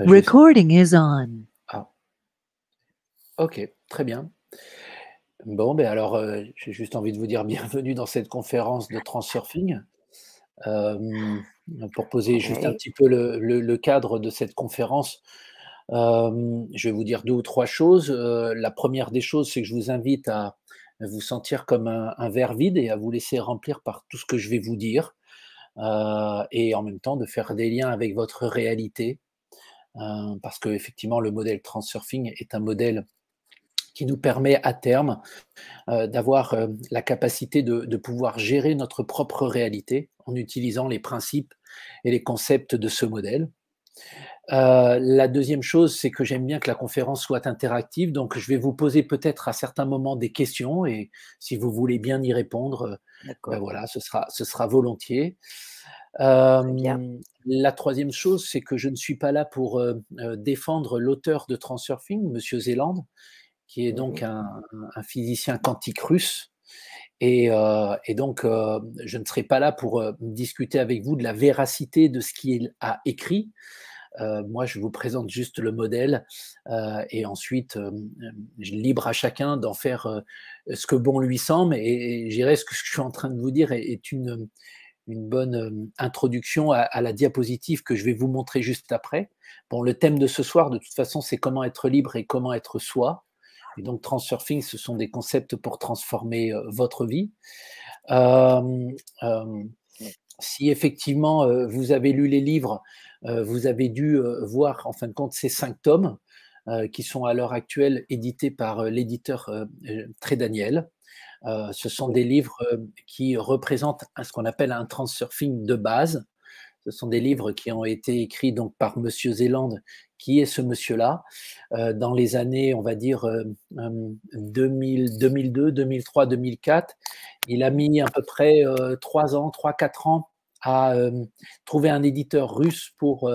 Je vais... Recording is on. Ah, ok, très bien. Bon, ben alors, j'ai juste envie de vous dire bienvenue dans cette conférence de Transurfing. Pour poser juste un Oui. petit peu le cadre de cette conférence, je vais vous dire 2 ou 3 choses. La première des choses, c'est que je vous invite à vous sentir comme un verre vide et à vous laisser remplir par tout ce que je vais vous dire, et en même temps de faire des liens avec votre réalité, parce qu'effectivement le modèle Transurfing est un modèle qui nous permet à terme d'avoir la capacité de pouvoir gérer notre propre réalité en utilisant les principes et les concepts de ce modèle. La deuxième chose, c'est que j'aime bien que la conférence soit interactive, donc je vais vous poser peut-être à certains moments des questions et si vous voulez bien y répondre, ben D'accord, voilà, ce sera volontiers. très bien. La troisième chose, c'est que je ne suis pas là pour défendre l'auteur de Transurfing, Monsieur Zeland, qui est donc Mmh. un physicien quantique russe. Et donc, je ne serai pas là pour discuter avec vous de la véracité de ce qu'il a écrit. Moi, je vous présente juste le modèle et ensuite, libre à chacun d'en faire ce que bon lui semble. Et je dirais ce que je suis en train de vous dire est une bonne introduction à la diapositive que je vais vous montrer juste après. Bon, le thème de ce soir, de toute façon, c'est comment être libre et comment être soi. Et donc, Transurfing, ce sont des concepts pour transformer votre vie. Euh, euh, Si effectivement vous avez lu les livres, vous avez dû voir en fin de compte ces 5 tomes qui sont à l'heure actuelle édités par l'éditeur Très Daniel. Ce sont Oui, des livres qui représentent ce qu'on appelle un transurfing de base. Ce sont des livres qui ont été écrits donc par Monsieur Zeland, qui est ce monsieur-là, dans les années, on va dire, 2000, 2002, 2003, 2004. Il a mis à peu près 3 ans, 3-4 ans à trouver un éditeur russe pour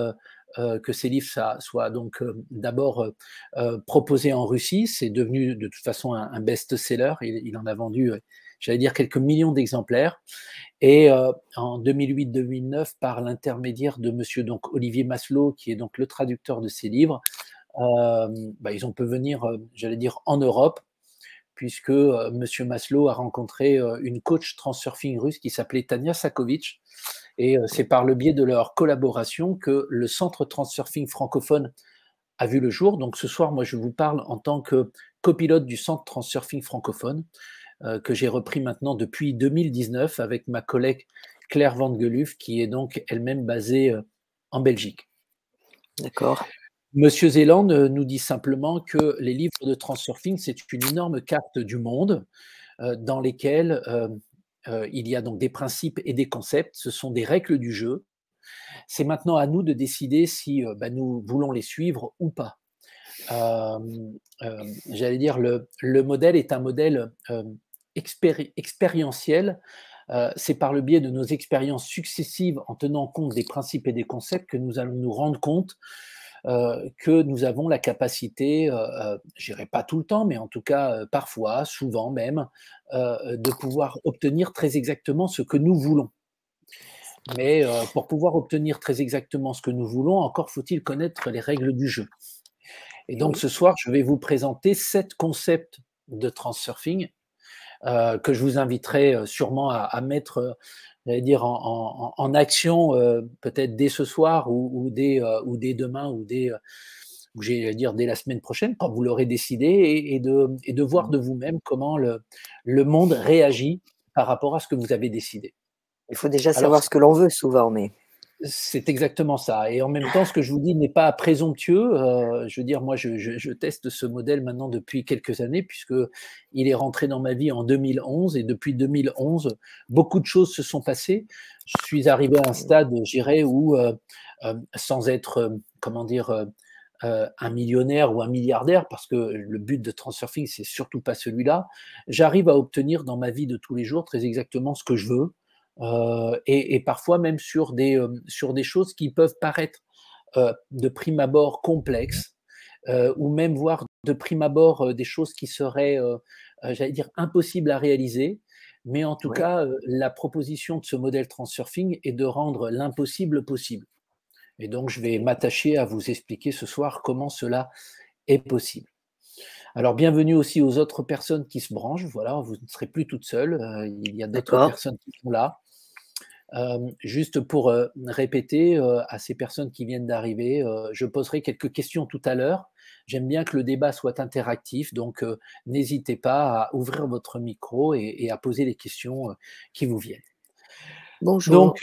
que ces livres soient donc d'abord proposés en Russie. C'est devenu de toute façon un best-seller. Il en a vendu, j'allais dire, quelques millions d'exemplaires. Et en 2008-2009, par l'intermédiaire de monsieur donc Olivier Maslow, qui est donc le traducteur de ces livres, ils ont pu venir, j'allais dire, en Europe, puisque monsieur Maslow a rencontré une coach transurfing russe qui s'appelait Tania Sakovic. Et c'est par le biais de leur collaboration que le centre transurfing francophone a vu le jour. Donc ce soir, moi, je vous parle en tant que copilote du centre transurfing francophone, que j'ai repris maintenant depuis 2019 avec ma collègue Claire Van Geluf, qui est donc elle-même basée en Belgique. d'accord. Monsieur Zeland nous dit simplement que les livres de Transurfing, c'est une énorme carte du monde dans lesquelles il y a donc des principes et des concepts, ce sont des règles du jeu. C'est maintenant à nous de décider si nous voulons les suivre ou pas. J'allais dire, le modèle est un modèle expérientiel. C'est par le biais de nos expériences successives en tenant compte des principes et des concepts que nous allons nous rendre compte que nous avons la capacité, je dirais pas tout le temps, mais en tout cas parfois, souvent même, de pouvoir obtenir très exactement ce que nous voulons. Mais pour pouvoir obtenir très exactement ce que nous voulons, encore faut-il connaître les règles du jeu. Et donc Oui, ce soir, je vais vous présenter 7 concepts de transurfing que je vous inviterai sûrement à mettre, j'allais dire, en action peut-être dès ce soir ou dès demain ou j'allais dire dès la semaine prochaine, quand vous l'aurez décidé, et de voir mmh. de vous-même comment le monde réagit par rapport à ce que vous avez décidé. Il faut déjà Alors, savoir ce que l'on veut souvent, mais c'est exactement ça. Et en même temps, ce que je vous dis n'est pas présomptueux. Je veux dire, moi, je teste ce modèle maintenant depuis quelques années, puisque il est rentré dans ma vie en 2011. Et depuis 2011, beaucoup de choses se sont passées. Je suis arrivé à un stade, je dirais, où, sans être, comment dire, un millionnaire ou un milliardaire, parce que le but de Transurfing, c'est surtout pas celui-là, j'arrive à obtenir dans ma vie de tous les jours très exactement ce que je veux. Et parfois même sur des choses qui peuvent paraître de prime abord complexes, ou même voir de prime abord des choses qui seraient, j'allais dire, impossibles à réaliser. Mais en tout oui, cas, la proposition de ce modèle Transurfing est de rendre l'impossible possible. Et donc, je vais m'attacher à vous expliquer ce soir comment cela est possible. Alors, bienvenue aussi aux autres personnes qui se branchent. Voilà, vous ne serez plus toute seule. Il y a d'autres D'accord. personnes qui sont là. Juste pour répéter à ces personnes qui viennent d'arriver, je poserai quelques questions tout à l'heure. J'aime bien que le débat soit interactif, donc n'hésitez pas à ouvrir votre micro et à poser les questions qui vous viennent. Donc, Bonjour.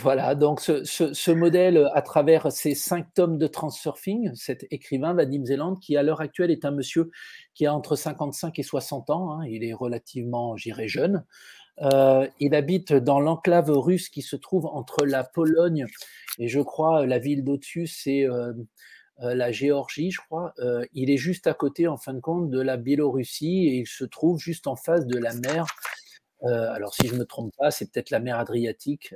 voilà, donc ce modèle, à travers ces 5 tomes de Transurfing, cet écrivain, Vadim Zeland, qui à l'heure actuelle est un monsieur qui a entre 55 et 60 ans, hein, il est relativement, je dirais, jeune. Il habite dans l'enclave russe qui se trouve entre la Pologne et je crois la ville d'au-dessus, c'est, la Géorgie, je crois. Il est juste à côté, en fin de compte, de la Biélorussie et il se trouve juste en face de la mer. Alors si je ne me trompe pas, c'est peut-être la mer Adriatique.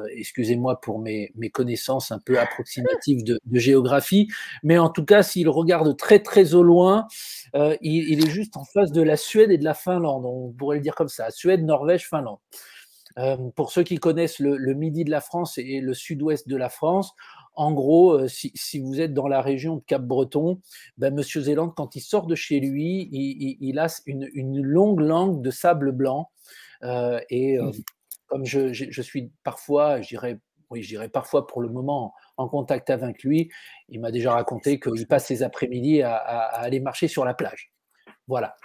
Excusez-moi pour mes connaissances un peu approximatives de géographie, mais en tout cas, s'il regarde très, très au loin, il est juste en face de la Suède et de la Finlande, on pourrait le dire comme ça, Suède, Norvège, Finlande. Pour ceux qui connaissent le midi de la France et le sud-ouest de la France, en gros, si vous êtes dans la région de Cap-Breton, ben, Monsieur Zéland, quand il sort de chez lui, il a une longue langue de sable blanc. Et comme je suis parfois, je dirais parfois pour le moment en contact avec lui, il m'a déjà raconté qu'il passe ses après-midi à aller marcher sur la plage. Voilà.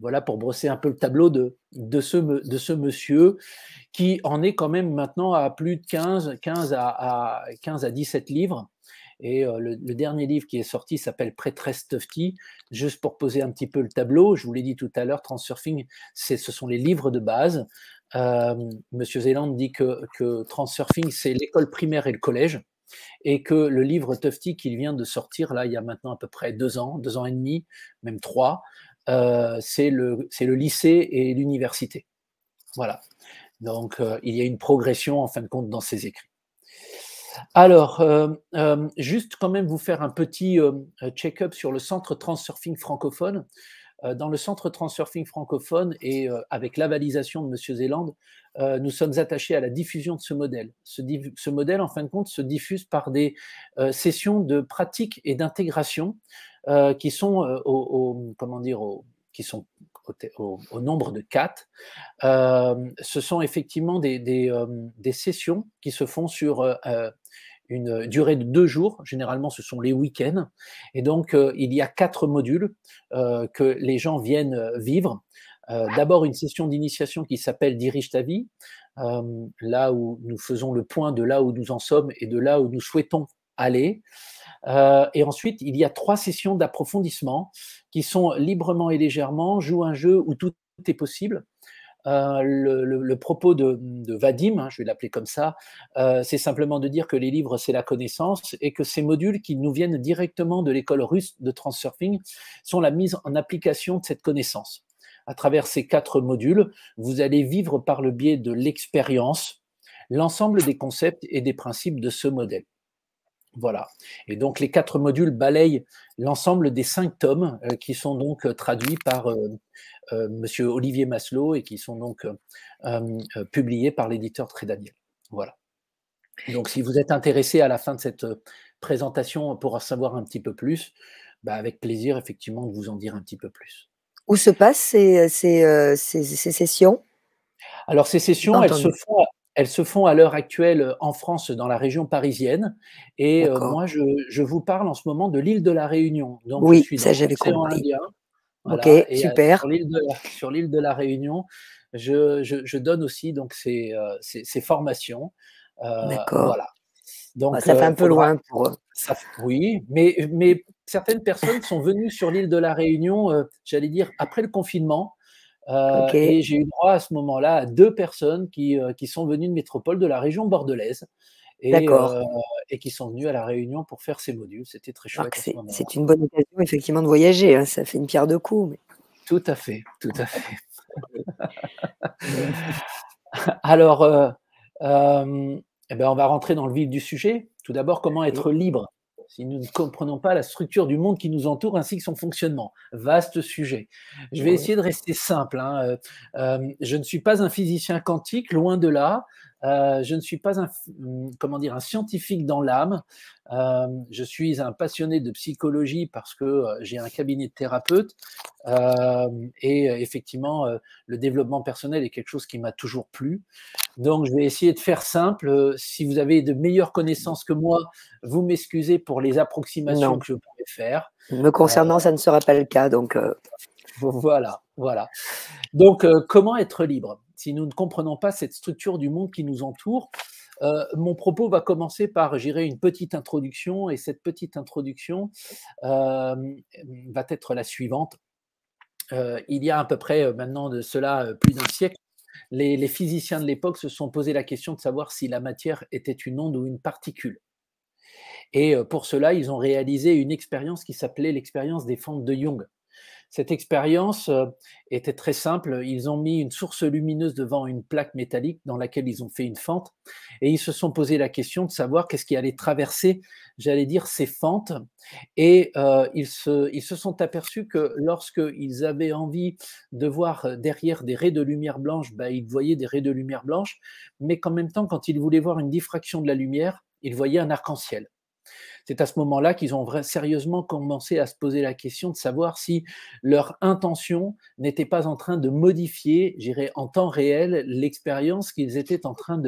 Voilà pour brosser un peu le tableau de ce monsieur qui en est quand même maintenant à plus de 15 à 17 livres. Et le dernier livre qui est sorti s'appelle Prêtresse Tufty. Juste pour poser un petit peu le tableau, je vous l'ai dit tout à l'heure, Transurfing, ce sont les livres de base. Monsieur Zeland dit que Transurfing, c'est l'école primaire et le collège, et que le livre Tufty qu'il vient de sortir, là, il y a maintenant à peu près 2 ans et demi, même 3, c'est le lycée et l'université. Voilà. Donc, il y a une progression, en fin de compte, dans ses écrits. Alors, juste quand même vous faire un petit check-up sur le centre Transurfing francophone. Dans le centre Transurfing francophone et avec l'avalisation de Monsieur Zeland, nous sommes attachés à la diffusion de ce modèle. Ce modèle, en fin de compte, se diffuse par des sessions de pratique et d'intégration qui sont comment dire, qui sont au nombre de 4. Ce sont effectivement des sessions qui se font sur une durée de 2 jours. Généralement, ce sont les week-ends. Et donc, il y a 4 modules que les gens viennent vivre. D'abord, une session d'initiation qui s'appelle Dirige ta vie, là où nous faisons le point de là où nous en sommes et de là où nous souhaitons aller. Et ensuite, il y a 3 sessions d'approfondissement qui sont librement et légèrement, joue un jeu où tout est possible. Le propos de Vadim, hein, je vais l'appeler comme ça, c'est simplement de dire que les livres, c'est la connaissance et que ces modules qui nous viennent directement de l'école russe de Transurfing sont la mise en application de cette connaissance. À travers ces 4 modules, vous allez vivre par le biais de l'expérience l'ensemble des concepts et des principes de ce modèle. Voilà. Et donc, les 4 modules balayent l'ensemble des 5 tomes qui sont donc traduits par Monsieur Olivier Maslow et qui sont donc publiés par l'éditeur Trédaniel. Voilà. Donc, si vous êtes intéressé à la fin de cette présentation pour en savoir un petit peu plus, bah, avec plaisir, effectivement, de vous en dire un petit peu plus. Où se passent ces sessions? Alors, ces J'ai pas sessions, entendu. elles se font à l'heure actuelle en France, dans la région parisienne. Et D'accord. moi, je vous parle en ce moment de l'île de la Réunion. Donc, je Oui, suis dans ça j'avais l'océan compris. Indien. OK, Voilà, et super. sur l'île de la Réunion, je donne aussi donc ces formations. D'accord. Voilà. Bah, Donc, ça fait un peu faudra loin pour eux. oui, mais certaines personnes sont venues sur l'île de la Réunion, j'allais dire après le confinement, OK, et j'ai eu droit à ce moment-là à 2 personnes qui sont venues de métropole de la région bordelaise et d'accord. heu et qui sont venues à la Réunion pour faire ces modules. C'était très Alors chouette que à ce c'est moment-là. c'est une bonne occasion effectivement de voyager, hein, ça fait une pierre deux coups, mais Tout à fait, tout à fait. oui. Alors, et ben, on va rentrer dans le vif du sujet. Tout d'abord, comment Allez, être libre si nous ne comprenons pas la structure du monde qui nous entoure ainsi que son fonctionnement? Vaste sujet. Je vais oui. essayer de rester simple, hein, je ne suis pas un physicien quantique, loin de là. Je ne suis pas comment dire, un scientifique dans l'âme. Je suis un passionné de psychologie parce que j'ai un cabinet de thérapeute. Et effectivement, le développement personnel est quelque chose qui m'a toujours plu. Donc, je vais essayer de faire simple. Si vous avez de meilleures connaissances que moi, vous m'excusez pour les approximations Non. que je pourrais faire. Me concernant, ça ne sera pas le cas, donc Voilà, voilà. Donc, comment être libre? Si nous ne comprenons pas cette structure du monde qui nous entoure, mon propos va commencer par, je dirais, une petite introduction, et cette petite introduction va être la suivante. Il y a à peu près maintenant de cela plus d'un siècle, les physiciens de l'époque se sont posé la question de savoir si la matière était une onde ou une particule. Et pour cela, ils ont réalisé une expérience qui s'appelait l'expérience des fentes de Young. Cette expérience était très simple. Ils ont mis une source lumineuse devant une plaque métallique dans laquelle ils ont fait une fente, et ils se sont posé la question de savoir qu'est-ce qui allait traverser, j'allais dire, ces fentes. Et ils se sont aperçus que lorsqu'ils avaient envie de voir derrière des raies de lumière blanche, ben, ils voyaient des raies de lumière blanche, mais qu'en même temps, quand ils voulaient voir une diffraction de la lumière, ils voyaient un arc-en-ciel. C'est à ce moment-là qu'ils ont sérieusement commencé à se poser la question de savoir si leur intention n'était pas en train de modifier, j'irais en temps réel, l'expérience qu'ils étaient en train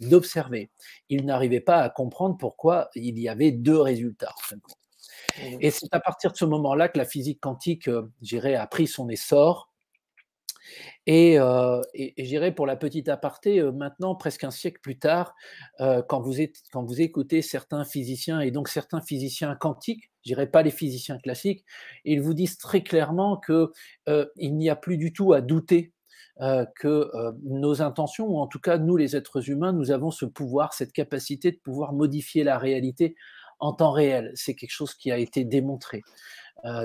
d'observer. Ils n'arrivaient pas à comprendre pourquoi il y avait deux résultats, en fin de compte. Et c'est à partir de ce moment-là que la physique quantique, j'irais, a pris son essor. Et je dirais, pour la petite aparté, maintenant, presque un siècle plus tard, quand vous écoutez certains physiciens, et donc certains physiciens quantiques, je dirais pas les physiciens classiques, ils vous disent très clairement que, il n'y a plus du tout à douter, que, nos intentions, ou en tout cas nous les êtres humains, nous avons ce pouvoir, cette capacité de pouvoir modifier la réalité en temps réel. C'est quelque chose qui a été démontré.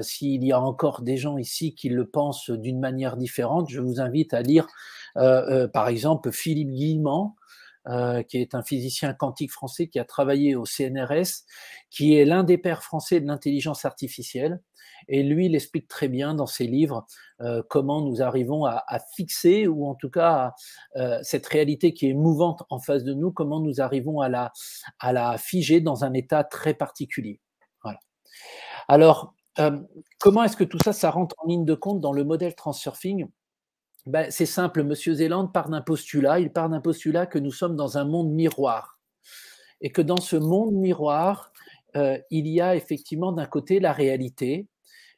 S'il y a encore des gens ici qui le pensent d'une manière différente, je vous invite à lire, par exemple, Philippe Guillemant, qui est un physicien quantique français qui a travaillé au CNRS, qui est l'un des pères français de l'intelligence artificielle. Et lui, il explique très bien dans ses livres comment nous arrivons à fixer, ou en tout cas cette réalité qui est mouvante en face de nous, comment nous arrivons à la figer dans un état très particulier. Voilà. Alors, comment est-ce que tout ça, ça rentre en ligne de compte dans le modèle Transurfing? Ben, c'est simple, Monsieur Zéland part d'un postulat, il part d'un postulat que nous sommes dans un monde miroir, et que dans ce monde miroir, il y a effectivement d'un côté la réalité,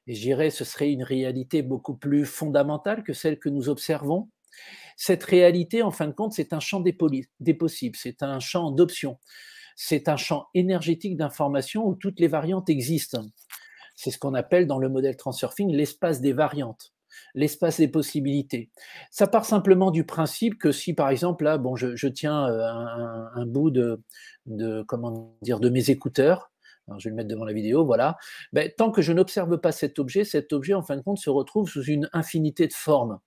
et je dirais ce serait une réalité beaucoup plus fondamentale que celle que nous observons. Cette réalité, en fin de compte, c'est un champ des possibles, c'est un champ d'options, c'est un champ énergétique d'information où toutes les variantes existent. C'est ce qu'on appelle dans le modèle Transurfing l'espace des variantes, l'espace des possibilités. Ça part simplement du principe que si, par exemple, là, bon, je tiens un bout comment dire, de mes écouteurs, alors je vais le mettre devant la vidéo, voilà. Ben, tant que je n'observe pas cet objet, en fin de compte, se retrouve sous une infinité de formes.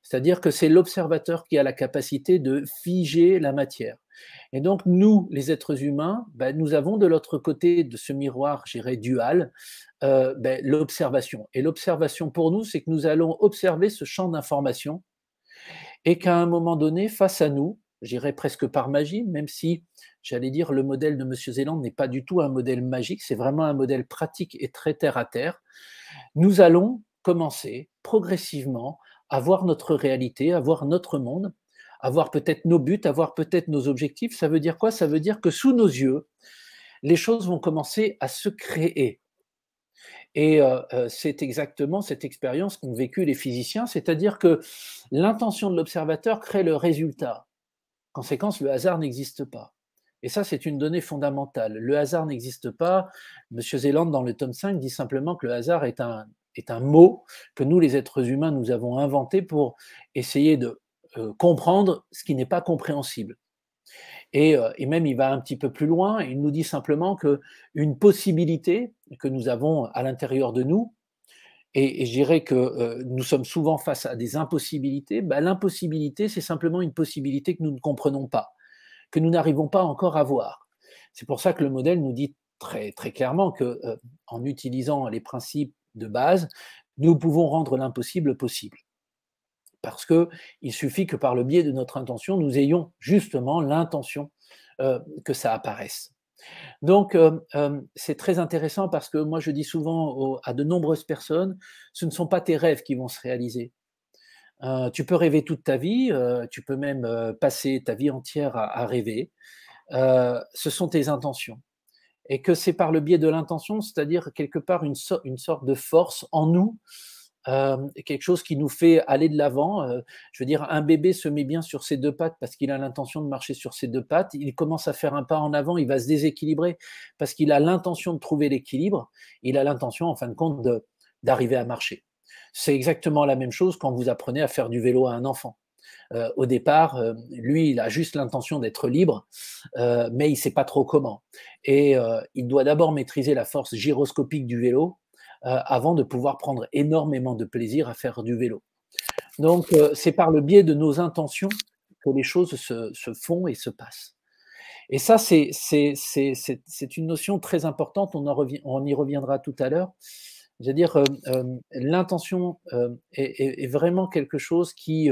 C'est-à-dire que c'est l'observateur qui a la capacité de figer la matière. Et donc, nous, les êtres humains, ben, nous avons de l'autre côté de ce miroir, je dirais, dual, ben, l'observation. Et l'observation pour nous, c'est que nous allons observer ce champ d'information, et qu'à un moment donné, face à nous, j'irais presque par magie, même si, j'allais dire, le modèle de M. Zéland n'est pas du tout un modèle magique, c'est vraiment un modèle pratique et très terre à terre, nous allons commencer progressivement à voir notre réalité, à voir notre monde, à voir peut-être nos buts, à voir peut-être nos objectifs. Ça veut dire quoi? Ça veut dire que sous nos yeux, les choses vont commencer à se créer. Et c'est exactement cette expérience qu'ont vécu les physiciens, c'est-à-dire que l'intention de l'observateur crée le résultat. Conséquence, le hasard n'existe pas. Et ça, c'est une donnée fondamentale. Le hasard n'existe pas. Monsieur Zéland, dans le tome 5, dit simplement que le hasard est un mot que nous, les êtres humains, nous avons inventé pour essayer de comprendre ce qui n'est pas compréhensible. Et même, il va un petit peu plus loin, il nous dit simplement qu'une possibilité que nous avons à l'intérieur de nous, et je dirais que nous sommes souvent face à des impossibilités, ben, l'impossibilité, c'est simplement une possibilité que nous ne comprenons pas, que nous n'arrivons pas encore à voir. C'est pour ça que le modèle nous dit très, très clairement que, en utilisant les principes de base, nous pouvons rendre l'impossible possible. parce qu'il suffit que par le biais de notre intention, nous ayons justement l'intention que ça apparaisse. Donc, c'est très intéressant parce que moi, je dis souvent à de nombreuses personnes, ce ne sont pas tes rêves qui vont se réaliser. Tu peux rêver toute ta vie, tu peux même passer ta vie entière à rêver. Ce sont tes intentions. Et que c'est par le biais de l'intention, c'est-à-dire quelque part une sorte de force en nous, quelque chose qui nous fait aller de l'avant. Je veux dire, un bébé se met bien sur ses deux pattes parce qu'il a l'intention de marcher sur ses deux pattes. Il commence à faire un pas en avant, il va se déséquilibrer parce qu'il a l'intention de trouver l'équilibre. Il a l'intention, en fin de compte, d'arriver à marcher. C'est exactement la même chose quand vous apprenez à faire du vélo à un enfant. Au départ, lui, il a juste l'intention d'être libre, mais il ne sait pas trop comment. Et il doit d'abord maîtriser la force gyroscopique du vélo avant de pouvoir prendre énormément de plaisir à faire du vélo. Donc, c'est par le biais de nos intentions que les choses se font et se passent. Et ça, c'est une notion très importante, on y reviendra tout à l'heure. C'est-à-dire, l'intention est vraiment quelque chose qui,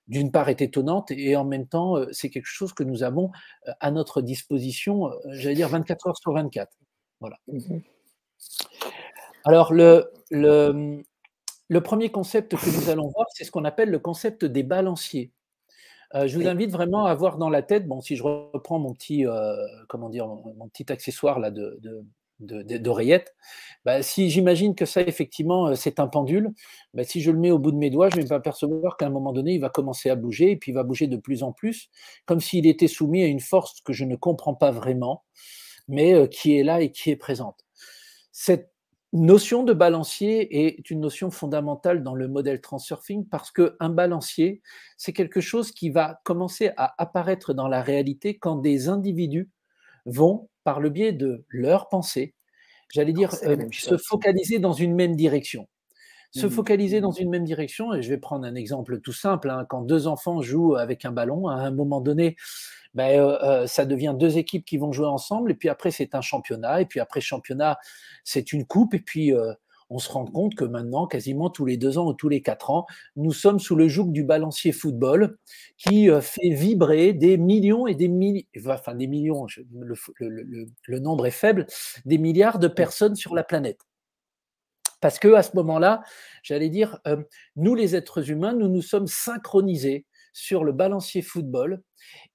d'une part, est étonnante et en même temps, c'est quelque chose que nous avons à notre disposition, j'allais dire 24 heures sur 24. Voilà. Mmh. Alors, le premier concept que nous allons voir, c'est ce qu'on appelle le concept des balanciers. Je vous Oui. invite vraiment à avoir dans la tête, bon, si je reprends mon petit, comment dire, mon petit accessoire là d'oreillette, bah, si j'imagine que ça effectivement, c'est un pendule, bah, si je le mets au bout de mes doigts, je vais m'apercevoir qu'à un moment donné, il va commencer à bouger et puis il va bouger de plus en plus, comme s'il était soumis à une force que je ne comprends pas vraiment, mais qui est là et qui est présente. Cette notion de balancier est une notion fondamentale dans le modèle Transurfing parce qu'un balancier, c'est quelque chose qui va commencer à apparaître dans la réalité quand des individus vont, par le biais de leurs pensées, j'allais dire, C'est la même se chose. focaliser dans une même direction. Se Mmh. focaliser dans une même direction, et je vais prendre un exemple tout simple, hein, quand 2 enfants jouent avec un ballon, à un moment donné, ben, ça devient 2 équipes qui vont jouer ensemble et puis après c'est un championnat et puis après championnat, c'est une coupe et puis, on se rend compte que maintenant, quasiment tous les 2 ans ou tous les 4 ans, nous sommes sous le joug du balancier football qui, fait vibrer des millions et des milli enfin des millions, je le nombre est faible, des milliards de Oui. personnes sur la planète. Parce qu'à ce moment-là, j'allais dire, nous les êtres humains, nous nous sommes synchronisés sur le balancier football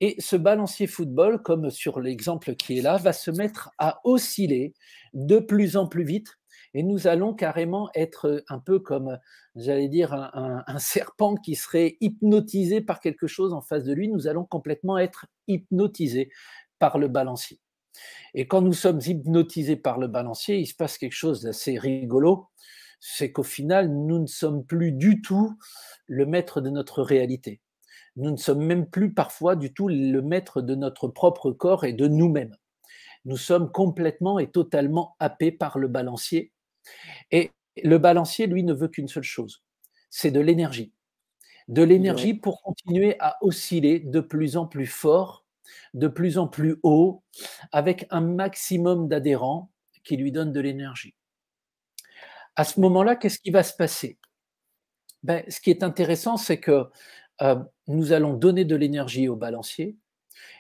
et ce balancier football, comme sur l'exemple qui est là, va se mettre à osciller de plus en plus vite et nous allons carrément être un peu comme, j'allais dire, un serpent qui serait hypnotisé par quelque chose en face de lui. Nous allons complètement être hypnotisés par le balancier. Et quand nous sommes hypnotisés par le balancier, il se passe quelque chose d'assez rigolo, c'est qu'au final, nous ne sommes plus du tout le maître de notre réalité. Nous ne sommes même plus parfois du tout le maître de notre propre corps et de nous-mêmes. Nous sommes complètement et totalement happés par le balancier. Et le balancier, lui, ne veut qu'une seule chose, c'est de l'énergie. De Ouais. l'énergie pour continuer à osciller de plus en plus fort, de plus en plus haut, avec un maximum d'adhérents qui lui donnent de l'énergie. À ce Oui. moment-là, qu'est-ce qui va se passer? Ben, ce qui est intéressant, c'est que nous allons donner de l'énergie au balancier,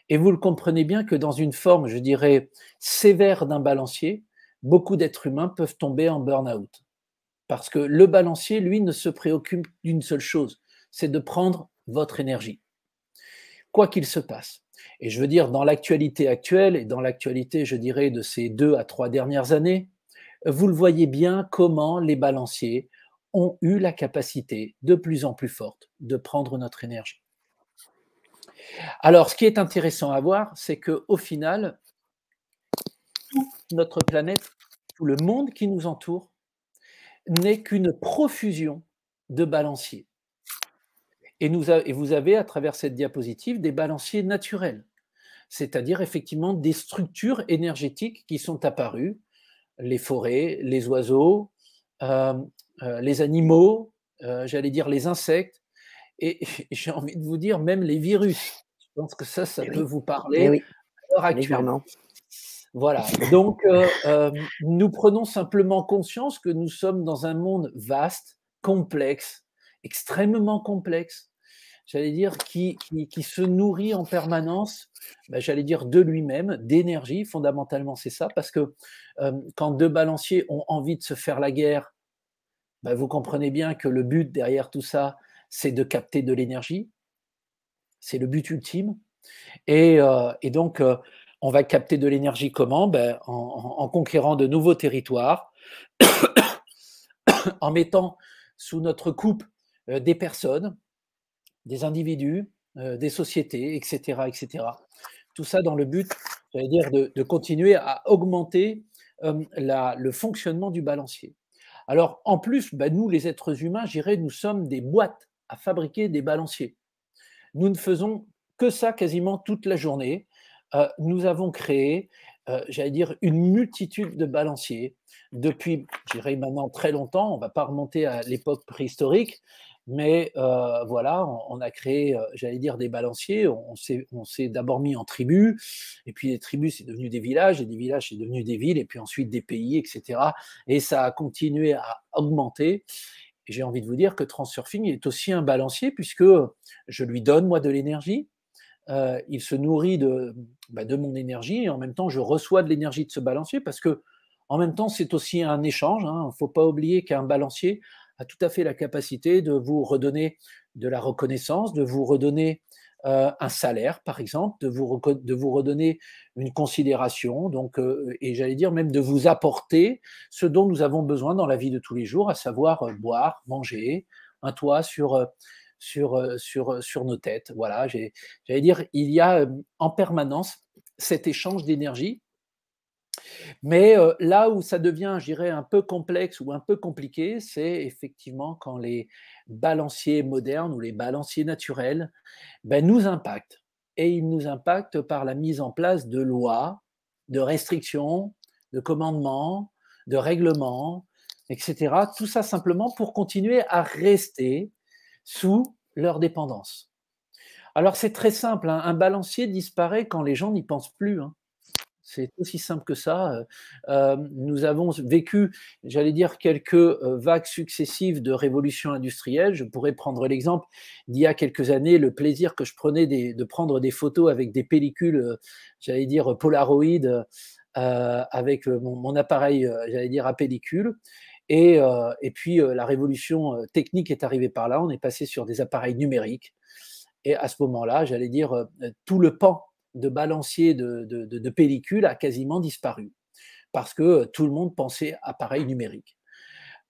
et vous le comprenez bien que dans une forme, je dirais, sévère d'un balancier, beaucoup d'êtres humains peuvent tomber en burn-out. Parce que le balancier, lui, ne se préoccupe d'une seule chose, c'est de prendre votre énergie, quoi qu'il se passe. Et je veux dire, dans l'actualité actuelle et dans l'actualité, je dirais, de ces 2 à 3 dernières années, vous le voyez bien comment les balanciers ont eu la capacité de plus en plus forte de prendre notre énergie. Alors, ce qui est intéressant à voir, c'est qu'au final, notre planète, tout le monde qui nous entoure, n'est qu'une profusion de balanciers. Et vous avez, à travers cette diapositive, des balanciers naturels, c'est-à-dire effectivement des structures énergétiques qui sont apparues, les forêts, les oiseaux, euh, les animaux, j'allais dire les insectes, et j'ai envie de vous dire même les virus. Je pense que ça Eh peut oui. vous Eh parler oui, à l'heure actuelle. légèrement. Voilà, donc nous prenons simplement conscience que nous sommes dans un monde vaste, complexe extrêmement complexe, j'allais dire, qui se nourrit en permanence, j'allais dire, de lui-même, d'énergie, fondamentalement, c'est ça, parce que quand deux balanciers ont envie de se faire la guerre, vous comprenez bien que le but derrière tout ça, c'est de capter de l'énergie, c'est le but ultime. Et donc, on va capter de l'énergie comment? En conquérant de nouveaux territoires, en mettant sous notre coupe des personnes, des individus, des sociétés, etc., etc. Tout ça dans le but, j'allais dire, de continuer à augmenter le fonctionnement du balancier. Alors, en plus, nous, les êtres humains, je dirais, nous sommes des boîtes à fabriquer des balanciers. Nous ne faisons que ça quasiment toute la journée. Nous avons créé, j'allais dire, une multitude de balanciers depuis, je dirais maintenant très longtemps. On ne va pas remonter à l'époque préhistorique, mais voilà, on a créé, j'allais dire, des balanciers. On s'est d'abord mis en tribus, et puis les tribus, c'est devenu des villages, et des villages, c'est devenu des villes, et puis ensuite des pays, etc. Et ça a continué à augmenter. Et j'ai envie de vous dire que Transurfing est aussi un balancier puisque je lui donne, moi, de l'énergie. Il se nourrit de mon énergie et en même temps, je reçois de l'énergie de ce balancier parce que, en même temps, c'est aussi un échange. Il ne faut pas oublier qu'un balancier a tout à fait la capacité de vous redonner de la reconnaissance, de vous redonner un salaire, par exemple, de vous redonner une considération, donc, et j'allais dire même de vous apporter ce dont nous avons besoin dans la vie de tous les jours, à savoir boire, manger, un toit sur nos têtes. Voilà, j'allais dire, il y a en permanence cet échange d'énergie. Mais là où ça devient, je dirais, un peu complexe ou un peu compliqué, c'est effectivement quand les balanciers modernes ou les balanciers naturels nous impactent. Et ils nous impactent par la mise en place de lois, de restrictions, de commandements, de règlements, etc. Tout ça simplement pour continuer à rester sous leur dépendance. Alors c'est très simple, hein, un balancier disparaît quand les gens n'y pensent plus, hein. C'est aussi simple que ça. Nous avons vécu, j'allais dire, quelques vagues successives de révolution industrielle. Je pourrais prendre l'exemple d'il y a quelques années, le plaisir que je prenais de prendre des photos avec des pellicules, j'allais dire, Polaroid, avec mon appareil, j'allais dire, à pellicule. Et puis, la révolution technique est arrivée par là. On est passé sur des appareils numériques. Et à ce moment-là, j'allais dire, tout le pan de balancier de pellicule a quasiment disparu parce que tout le monde pensait appareil numérique.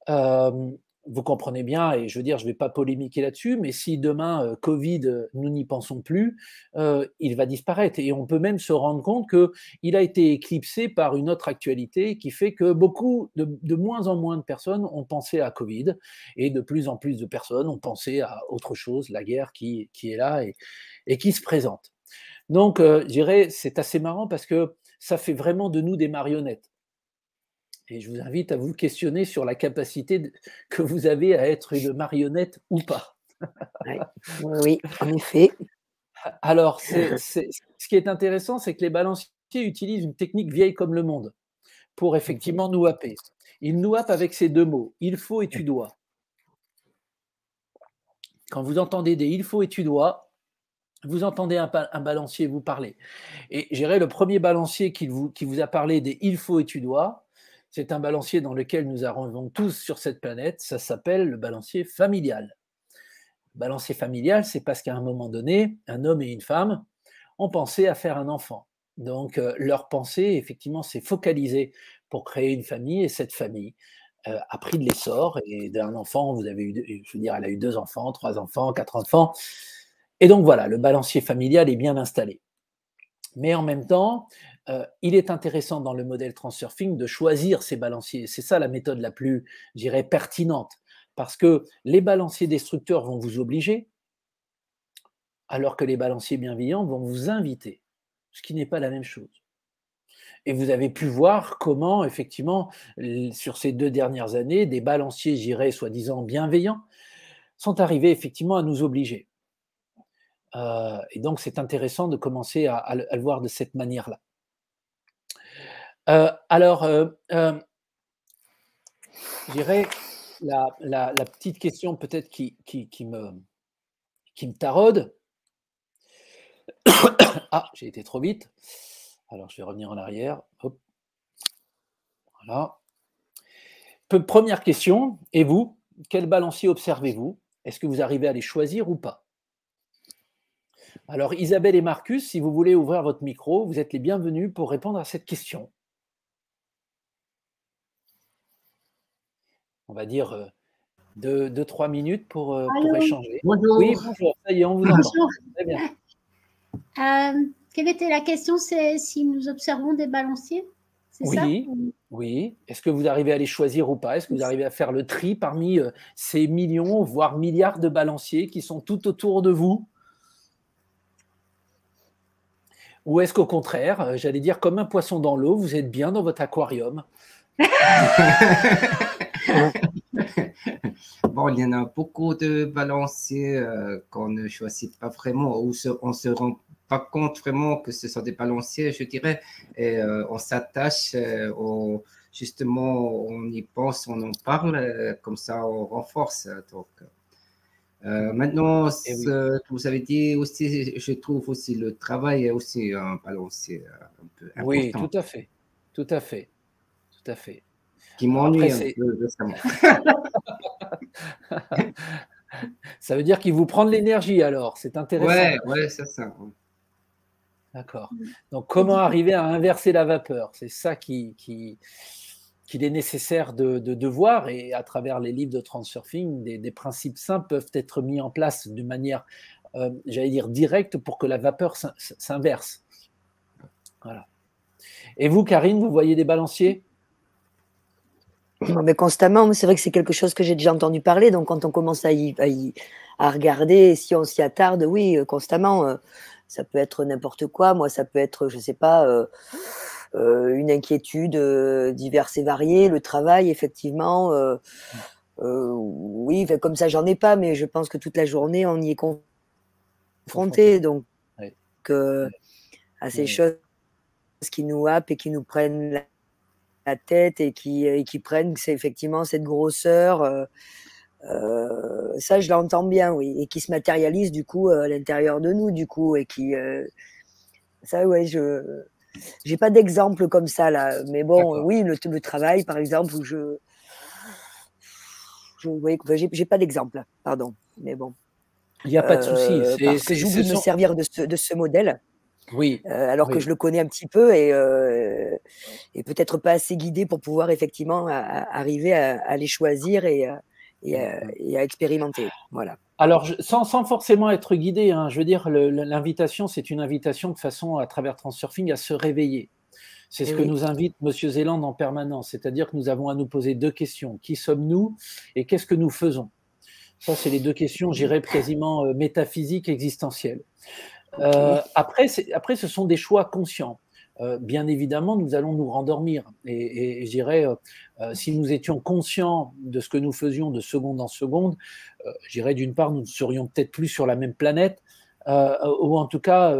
Vous comprenez bien, et je veux dire, je ne vais pas polémiquer là-dessus, mais si demain, Covid, nous n'y pensons plus, il va disparaître. Et on peut même se rendre compte qu'il a été éclipsé par une autre actualité qui fait que beaucoup, de moins en moins de personnes ont pensé à Covid, et de plus en plus de personnes ont pensé à autre chose, la guerre qui est là et qui se présente. Donc, je dirais, c'est assez marrant parce que ça fait vraiment de nous des marionnettes. Et je vous invite à vous questionner sur la capacité que vous avez à être une marionnette ou pas. Ouais. Oui, en effet. Alors, ce qui est intéressant, c'est que les balanciers utilisent une technique vieille comme le monde pour Mmh. effectivement nous happer. Ils nous happent avec ces deux mots, il faut et tu dois. Quand vous entendez des il faut et tu dois, vous entendez un balancier vous parler. Et je dirais, le premier balancier qui vous a parlé des il faut et tu dois, c'est un balancier dans lequel nous arrivons tous sur cette planète, ça s'appelle le balancier familial. Balancier familial, c'est parce qu'à un moment donné, un homme et une femme ont pensé à faire un enfant. Donc, leur pensée, effectivement, s'est focalisée pour créer une famille, et cette famille a pris de l'essor. Et d'un enfant, vous avez eu, je veux dire, elle a eu 2 enfants, 3 enfants, 4 enfants. Et donc voilà, le balancier familial est bien installé. Mais en même temps, il est intéressant dans le modèle Transurfing de choisir ses balanciers. C'est ça la méthode la plus, je dirais, pertinente. Parce que les balanciers destructeurs vont vous obliger, alors que les balanciers bienveillants vont vous inviter, ce qui n'est pas la même chose. Et vous avez pu voir comment, effectivement, sur ces 2 dernières années, des balanciers, je dirais, soi-disant bienveillants, sont arrivés effectivement à nous obliger. Et donc, c'est intéressant de commencer à le voir de cette manière-là. Alors, je dirais, la petite question peut-être qui me taraude. Ah, j'ai été trop vite. Alors, je vais revenir en arrière. Hop. Voilà. Première question. Et vous, quel balancier observez-vous? Est-ce que vous arrivez à les choisir ou pas? Alors, Isabelle et Marcus, si vous voulez ouvrir votre micro, vous êtes les bienvenus pour répondre à cette question. On va dire 2-3 minutes pour échanger. Bonjour. Oui, bonjour, ça y est, on vous entend. Bonjour. Très bien. Quelle était la question? C'est si nous observons des balanciers? C'est ça? Oui. Est-ce que vous arrivez à les choisir ou pas? Est-ce que vous arrivez à faire le tri parmi ces millions, voire milliards de balanciers qui sont tout autour de vous? Ou est-ce qu'au contraire, j'allais dire comme un poisson dans l'eau, vous êtes bien dans votre aquarium? Bon, il y en a beaucoup de balanciers qu'on ne choisit pas vraiment, ou on ne se rend pas compte vraiment que ce sont des balanciers, je dirais, et on s'attache, justement, on y pense, on en parle, comme ça on renforce. Donc, maintenant, ce que vous avez dit aussi, je trouve aussi le travail est aussi un balancier un peu important. Oui, tout à fait, tout à fait, tout à fait. Qui m'ennuie un peu récemment. Ça veut dire qu'il vous prend de l'énergie alors, c'est intéressant. Ouais, c'est ça. D'accord. Donc, comment arriver à inverser la vapeur? C'est ça qu'il est nécessaire de voir, et à travers les livres de Transurfing, des principes simples peuvent être mis en place de manière, j'allais dire, directe pour que la vapeur s'inverse. Voilà. Et vous, Karine, vous voyez des balanciers? Non, mais constamment, c'est vrai que c'est quelque chose que j'ai déjà entendu parler, donc quand on commence à regarder, si on s'y attarde, oui, constamment, ça peut être n'importe quoi. Moi, ça peut être, je ne sais pas, une inquiétude diverse et variée, le travail, effectivement. Oui, comme ça, j'en ai pas, mais je pense que toute la journée, on y est confronté, donc à ces choses qui nous happent et qui nous prennent la tête et qui prennent, c'est effectivement cette grosseur. Ça, je l'entends bien, oui, et qui se matérialise du coup à l'intérieur de nous, du coup, et qui, ça, ouais, j'ai pas d'exemple comme ça là, mais bon, oui, le travail, par exemple, où oui, j'ai pas d'exemple, pardon, mais bon. Il n'y a pas de souci. Parce que j'oublie de me servir de ce modèle. Oui. Alors que je le connais un petit peu et peut-être pas assez guidé pour pouvoir effectivement arriver à les choisir et à expérimenter. Voilà. Alors, sans forcément être guidé, hein, je veux dire, l'invitation, c'est une invitation de façon, à travers Transurfing, à se réveiller. C'est ce que nous invite Monsieur Zélande en permanence, c'est-à-dire que nous avons à nous poser 2 questions. Qui sommes-nous et qu'est-ce que nous faisons? Ça, c'est les 2 questions, j'irais quasiment métaphysiques, existentielles. Après, ce sont des choix conscients. Bien évidemment, nous allons nous rendormir. Et je dirais, si nous étions conscients de ce que nous faisions de seconde en seconde, je dirais d'une part, nous ne serions peut-être plus sur la même planète, ou en tout cas,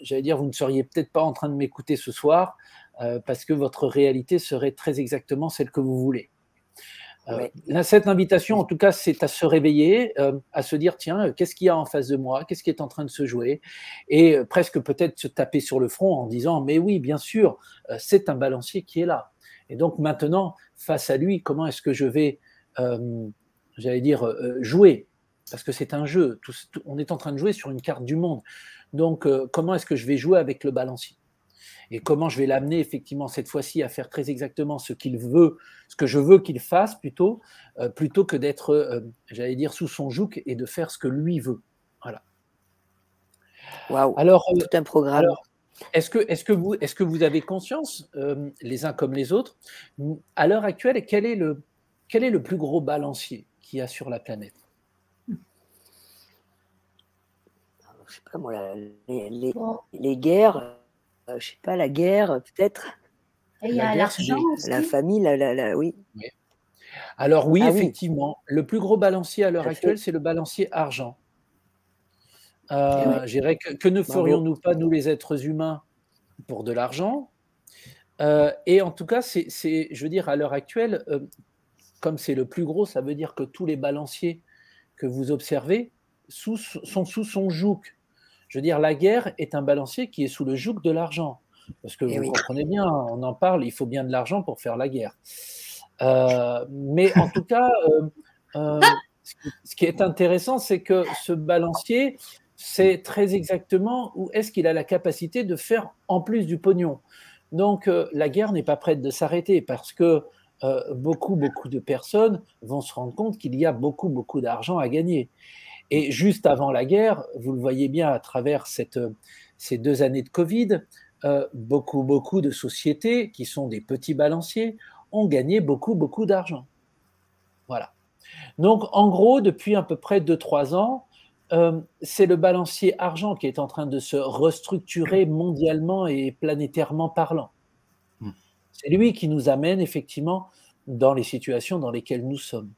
j'allais dire, vous ne seriez peut-être pas en train de m'écouter ce soir, parce que votre réalité serait très exactement celle que vous voulez. Cette invitation, en tout cas, c'est à se réveiller, à se dire, tiens, qu'est-ce qu'il y a en face de moi? Qu'est-ce qui est en train de se jouer? Et presque peut-être se taper sur le front en disant, mais oui, bien sûr, c'est un balancier qui est là. Et donc maintenant, face à lui, comment est-ce que je vais, j'allais dire, jouer? Parce que c'est un jeu, on est en train de jouer sur une carte du monde. Donc, comment est-ce que je vais jouer avec le balancier? Et comment je vais l'amener effectivement cette fois-ci à faire très exactement ce qu'il veut, ce que je veux qu'il fasse plutôt que d'être, j'allais dire, sous son joug et de faire ce que lui veut. Voilà. Waouh, alors, tout un programme. Alors, est-ce que vous avez conscience, les uns comme les autres, à l'heure actuelle, quel est le plus gros balancier qu'il y a sur la planète? Je sais pas moi, les guerres. Je sais pas, la guerre, peut-être. Et il y a l'argent aussi. La famille, oui. Alors oui, effectivement, le plus gros balancier à l'heure actuelle, c'est le balancier argent. Je dirais que ne ferions-nous pas, nous les êtres humains, pour de l'argent? Et en tout cas, je veux dire, à l'heure actuelle, comme c'est le plus gros, ça veut dire que tous les balanciers que vous observez sont sous son joug. Je veux dire, la guerre est un balancier qui est sous le joug de l'argent. Parce que vous comprenez bien, on en parle, il faut bien de l'argent pour faire la guerre. Mais en tout cas, ce qui est intéressant, c'est que ce balancier, c'est très exactement où est-ce qu'il a la capacité de faire en plus du pognon. Donc, la guerre n'est pas prête de s'arrêter parce que beaucoup de personnes vont se rendre compte qu'il y a beaucoup d'argent à gagner. Et juste avant la guerre, vous le voyez bien à travers ces 2 années de Covid, beaucoup de sociétés qui sont des petits balanciers ont gagné beaucoup d'argent. Voilà. Donc, en gros, depuis à peu près 2-3 ans, c'est le balancier argent qui est en train de se restructurer mondialement et planétairement parlant. C'est lui qui nous amène effectivement dans les situations dans lesquelles nous sommes.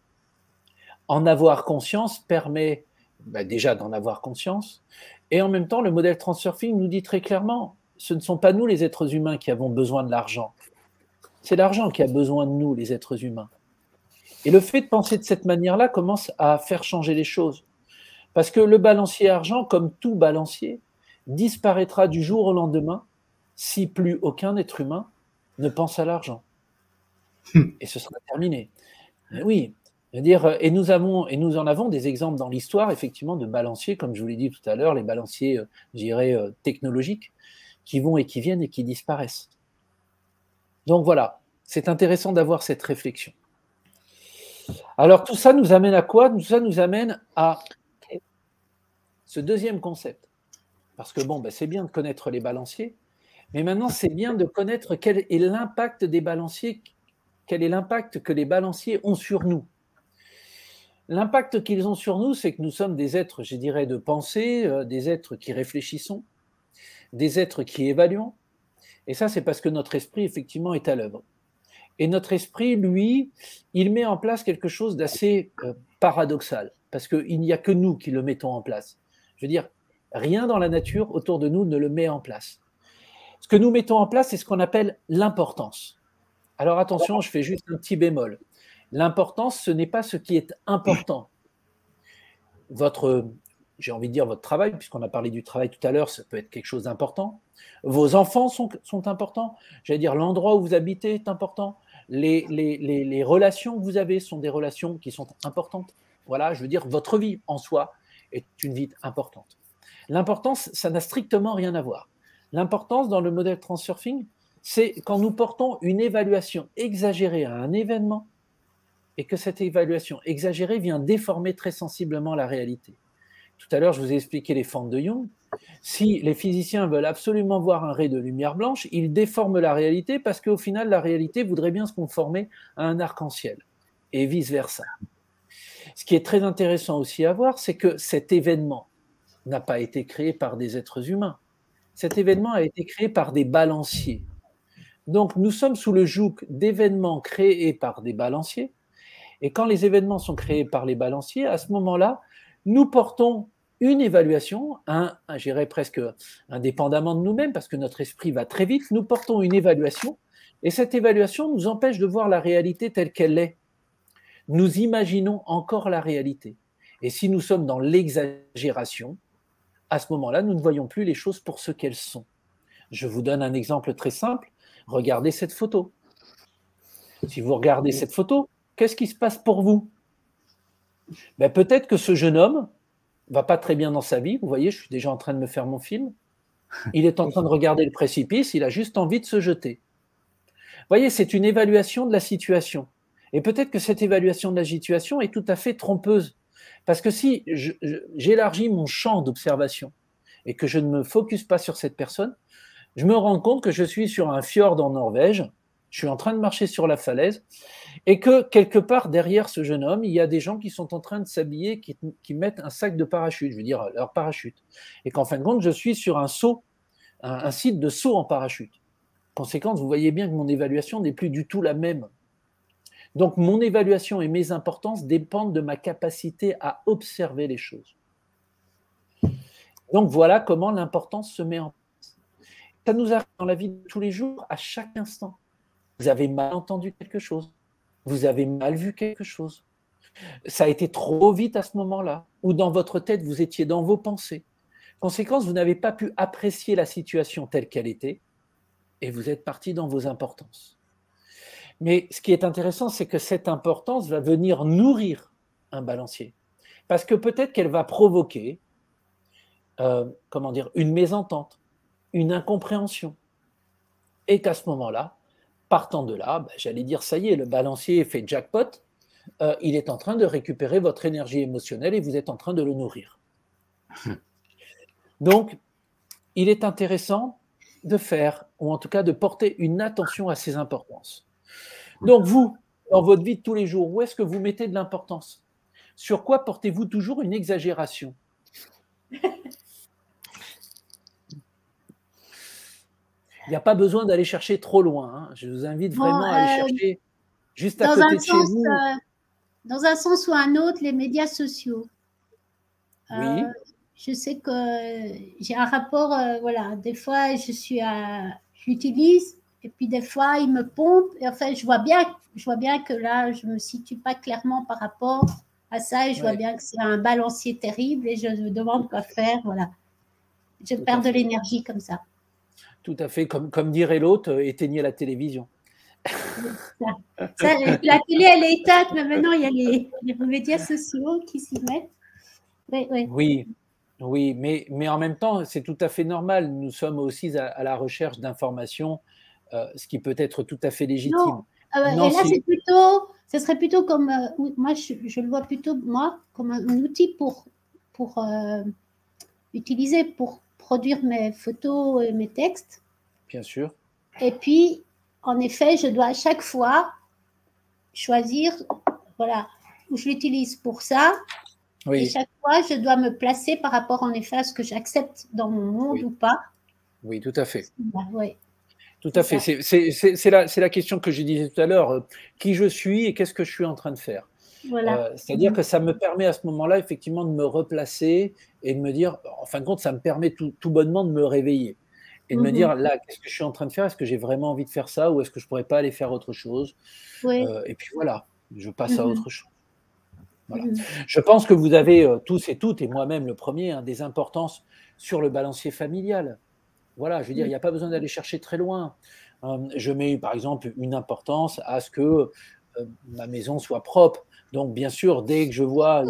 En avoir conscience permet déjà d'en avoir conscience, et en même temps, le modèle Transurfing nous dit très clairement, ce ne sont pas nous les êtres humains qui avons besoin de l'argent, c'est l'argent qui a besoin de nous, les êtres humains. Et le fait de penser de cette manière-là commence à faire changer les choses. Parce que le balancier argent, comme tout balancier, disparaîtra du jour au lendemain si plus aucun être humain ne pense à l'argent. Et ce sera terminé. Mais oui, je veux dire, et nous en avons des exemples dans l'histoire, effectivement, de balanciers, comme je vous l'ai dit tout à l'heure, les balanciers, je dirais, technologiques, qui vont et qui viennent et qui disparaissent. Donc voilà, c'est intéressant d'avoir cette réflexion. Alors tout ça nous amène à quoi? Tout ça nous amène à ce deuxième concept. Parce que bon, c'est bien de connaître les balanciers, mais maintenant c'est bien de connaître quel est l'impact des balanciers, quel est l'impact que les balanciers ont sur nous. L'impact qu'ils ont sur nous, c'est que nous sommes des êtres, je dirais, de pensée, des êtres qui réfléchissons, des êtres qui évaluons, et ça c'est parce que notre esprit effectivement est à l'œuvre. Et notre esprit, lui, il met en place quelque chose d'assez paradoxal, parce qu'il n'y a que nous qui le mettons en place. Je veux dire, rien dans la nature autour de nous ne le met en place. Ce que nous mettons en place, c'est ce qu'on appelle l'importance. Alors attention, je fais juste un petit bémol. L'importance, ce n'est pas ce qui est important. J'ai envie de dire votre travail, puisqu'on a parlé du travail tout à l'heure, ça peut être quelque chose d'important. Vos enfants sont importants. J'allais dire, l'endroit où vous habitez est important. Les relations que vous avez sont des relations qui sont importantes. Voilà, je veux dire, votre vie en soi est une vie importante. L'importance, ça n'a strictement rien à voir. L'importance dans le modèle Transurfing, c'est quand nous portons une évaluation exagérée à un événement et que cette évaluation exagérée vient déformer très sensiblement la réalité. Tout à l'heure, je vous ai expliqué les fentes de Young. Si les physiciens veulent absolument voir un ray de lumière blanche, ils déforment la réalité parce qu'au final, la réalité voudrait bien se conformer à un arc-en-ciel et vice-versa. Ce qui est très intéressant aussi à voir, c'est que cet événement n'a pas été créé par des êtres humains. Cet événement a été créé par des balanciers. Donc, nous sommes sous le joug d'événements créés par des balanciers. Et quand les événements sont créés par les balanciers, à ce moment-là, nous portons une évaluation, j'irais presque indépendamment de nous-mêmes, parce que notre esprit va très vite, nous portons une évaluation, et cette évaluation nous empêche de voir la réalité telle qu'elle est. Nous imaginons encore la réalité. Et si nous sommes dans l'exagération, à ce moment-là, nous ne voyons plus les choses pour ce qu'elles sont. Je vous donne un exemple très simple. Regardez cette photo. Si vous regardez cette photo, qu'est-ce qui se passe pour vous? Peut-être que ce jeune homme va pas très bien dans sa vie. Vous voyez, je suis déjà en train de me faire mon film. Il est en train de regarder le précipice, il a juste envie de se jeter. Vous voyez, c'est une évaluation de la situation. Et peut-être que cette évaluation de la situation est tout à fait trompeuse. Parce que si j'élargis mon champ d'observation et que je ne me focus pas sur cette personne, je me rends compte que je suis sur un fjord en Norvège, je suis en train de marcher sur la falaise, et que quelque part derrière ce jeune homme, il y a des gens qui sont en train de s'habiller, qui mettent un sac de parachute, je veux dire leur parachute, et qu'en fin de compte, je suis sur un saut, un site de saut en parachute. Conséquence, vous voyez bien que mon évaluation n'est plus du tout la même. Donc mon évaluation et mes importances dépendent de ma capacité à observer les choses. Donc voilà comment l'importance se met en place. Ça nous arrive dans la vie de tous les jours, à chaque instant. Vous avez mal entendu quelque chose. vous avez mal vu quelque chose. Ça a été trop vite à ce moment-là, ou dans votre tête, vous étiez dans vos pensées. Conséquence, vous n'avez pas pu apprécier la situation telle qu'elle était, et vous êtes parti dans vos importances. Mais ce qui est intéressant, c'est que cette importance va venir nourrir un balancier. Parce que peut-être qu'elle va provoquer, une mésentente, une incompréhension. Et qu'à ce moment-là, partant de là, j'allais dire, ça y est, le balancier fait jackpot, il est en train de récupérer votre énergie émotionnelle et vous êtes en train de le nourrir. Donc, il est intéressant de faire, ou en tout cas de porter une attention à ces importances. Donc vous, dans votre vie de tous les jours, où est-ce que vous mettez de l'importance? Sur quoi portez-vous toujours une exagération? Il n'y a pas besoin d'aller chercher trop loin. Hein. Je vous invite vraiment à aller chercher juste à côté de chez vous. Dans un sens ou un autre, les médias sociaux. Oui. Je sais que j'ai un rapport, des fois j'utilise et puis des fois il me pompe et enfin je vois bien que là je me situe pas clairement par rapport à ça et je vois bien que c'est un balancier terrible et je me demande quoi faire, voilà. Je perds de l'énergie comme ça. Tout à fait, comme dirait l'autre, éteignez la télévision. La télé elle est éteinte, mais maintenant il y a les médias sociaux qui s'y mettent. Oui, mais en même temps, c'est tout à fait normal. Nous sommes aussi à la recherche d'informations, ce qui peut être tout à fait légitime. Non, et là, ce serait plutôt comme, moi, je le vois plutôt, moi, comme un outil pour utiliser pour produire mes photos et mes textes. Bien sûr. Et puis, en effet, je dois à chaque fois choisir, où je l'utilise pour ça. Oui. Et chaque fois, je dois me placer par rapport, en effet, à ce que j'accepte dans mon monde ou pas. Oui, tout à fait. Oui. Tout à fait. C'est la question que je disais tout à l'heure. Qui je suis et qu'est-ce que je suis en train de faire? Voilà. C'est-à-dire que ça me permet à ce moment-là, effectivement, de me replacer et de me dire, en fin de compte, ça me permet tout bonnement de me réveiller. Et de me dire, là, qu'est-ce que je suis en train de faire? Est-ce que j'ai vraiment envie de faire ça ou est-ce que je ne pourrais pas aller faire autre chose? Et puis voilà, je passe à autre chose. Voilà. Je pense que vous avez tous et toutes, et moi-même le premier, des importances sur le balancier familial. Voilà, je veux dire, il n'y a pas besoin d'aller chercher très loin. Je mets par exemple une importance à ce que ma maison soit propre. Donc bien sûr, dès que je vois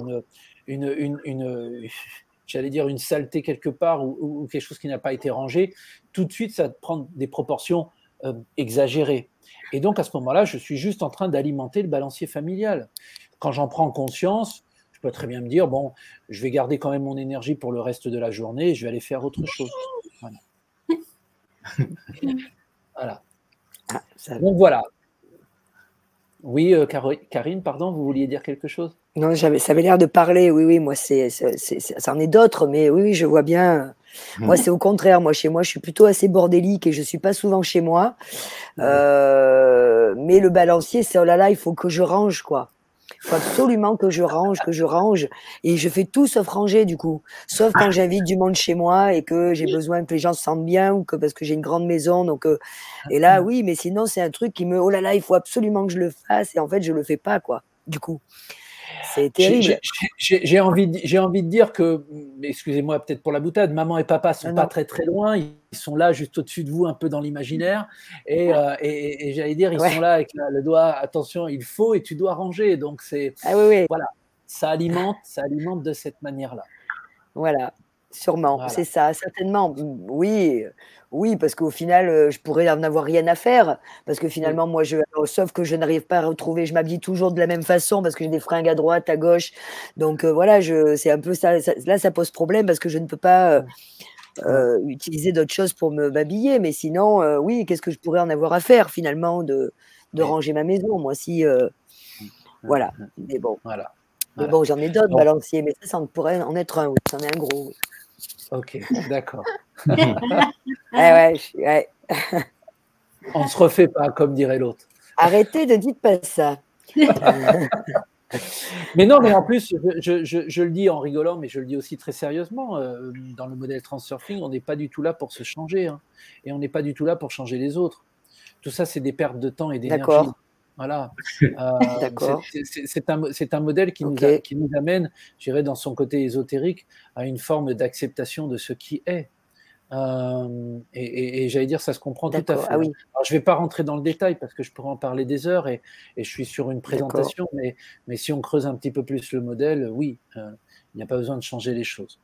j'allais dire une saleté quelque part ou quelque chose qui n'a pas été rangé, tout de suite ça prend des proportions exagérées. Et donc à ce moment-là, je suis juste en train d'alimenter le balancier familial. Quand j'en prends conscience, je peux très bien me dire, bon, je vais garder quand même mon énergie pour le reste de la journée et je vais aller faire autre chose. Voilà. Voilà. Donc voilà. Oui, Karine, pardon, vous vouliez dire quelque chose? Non, ça avait l'air de parler, oui, moi, ça en est d'autres, mais oui, je vois bien. Moi, c'est au contraire. Moi, chez moi, je suis plutôt assez bordélique et je ne suis pas souvent chez moi. Mais le balancier, c'est, oh là là, il faut que je range, quoi. Il faut absolument que je range. Et je fais tout sauf ranger, du coup. Sauf quand j'invite du monde chez moi et que j'ai besoin que les gens se sentent bien ou que parce que j'ai une grande maison. Donc, et là, oui, mais sinon, c'est un truc qui me, oh là là, il faut absolument que je le fasse. Et en fait, je le fais pas, quoi, du coup. C'est terrible. J'ai envie de dire que, excusez-moi peut-être pour la boutade, maman et papa sont pas très très loin, ils sont là juste au-dessus de vous, un peu dans l'imaginaire, et j'allais dire, ils sont là avec le doigt, attention, il faut et tu dois ranger, donc c'est voilà, ça alimente de cette manière-là. Voilà. Sûrement, c'est ça, certainement. Oui, parce qu'au final, je pourrais en avoir rien à faire. Parce que finalement, moi, sauf que je n'arrive pas à retrouver, je m'habille toujours de la même façon parce que j'ai des fringues à droite, à gauche. Donc voilà, c'est un peu ça. Là, ça pose problème parce que je ne peux pas utiliser d'autres choses pour m'habiller. Mais sinon, oui, qu'est-ce que je pourrais en avoir à faire finalement de ranger ma maison, moi, si. Voilà. Mais bon. Voilà. Mais bon, j'en ai d'autres balanciers, mais ça pourrait en être un. Oui, c'en est un gros. Oui. Ok, d'accord. Ouais. On ne se refait pas, comme dirait l'autre. Arrêtez, ne dites pas ça. Mais non, mais en plus, je le dis en rigolant, mais je le dis aussi très sérieusement. Dans le modèle Transurfing, on n'est pas du tout là pour se changer. Et on n'est pas du tout là pour changer les autres. Tout ça, c'est des pertes de temps et d'énergie. Voilà. D'accord. C'est un modèle qui nous amène, je dirais, dans son côté ésotérique, à une forme d'acceptation de ce qui est. Et j'allais dire, ça se comprend tout à fait. Ah oui. Alors, je ne vais pas rentrer dans le détail parce que je pourrais en parler des heures et je suis sur une présentation, mais si on creuse un petit peu plus le modèle, oui, il n'y a pas besoin de changer les choses.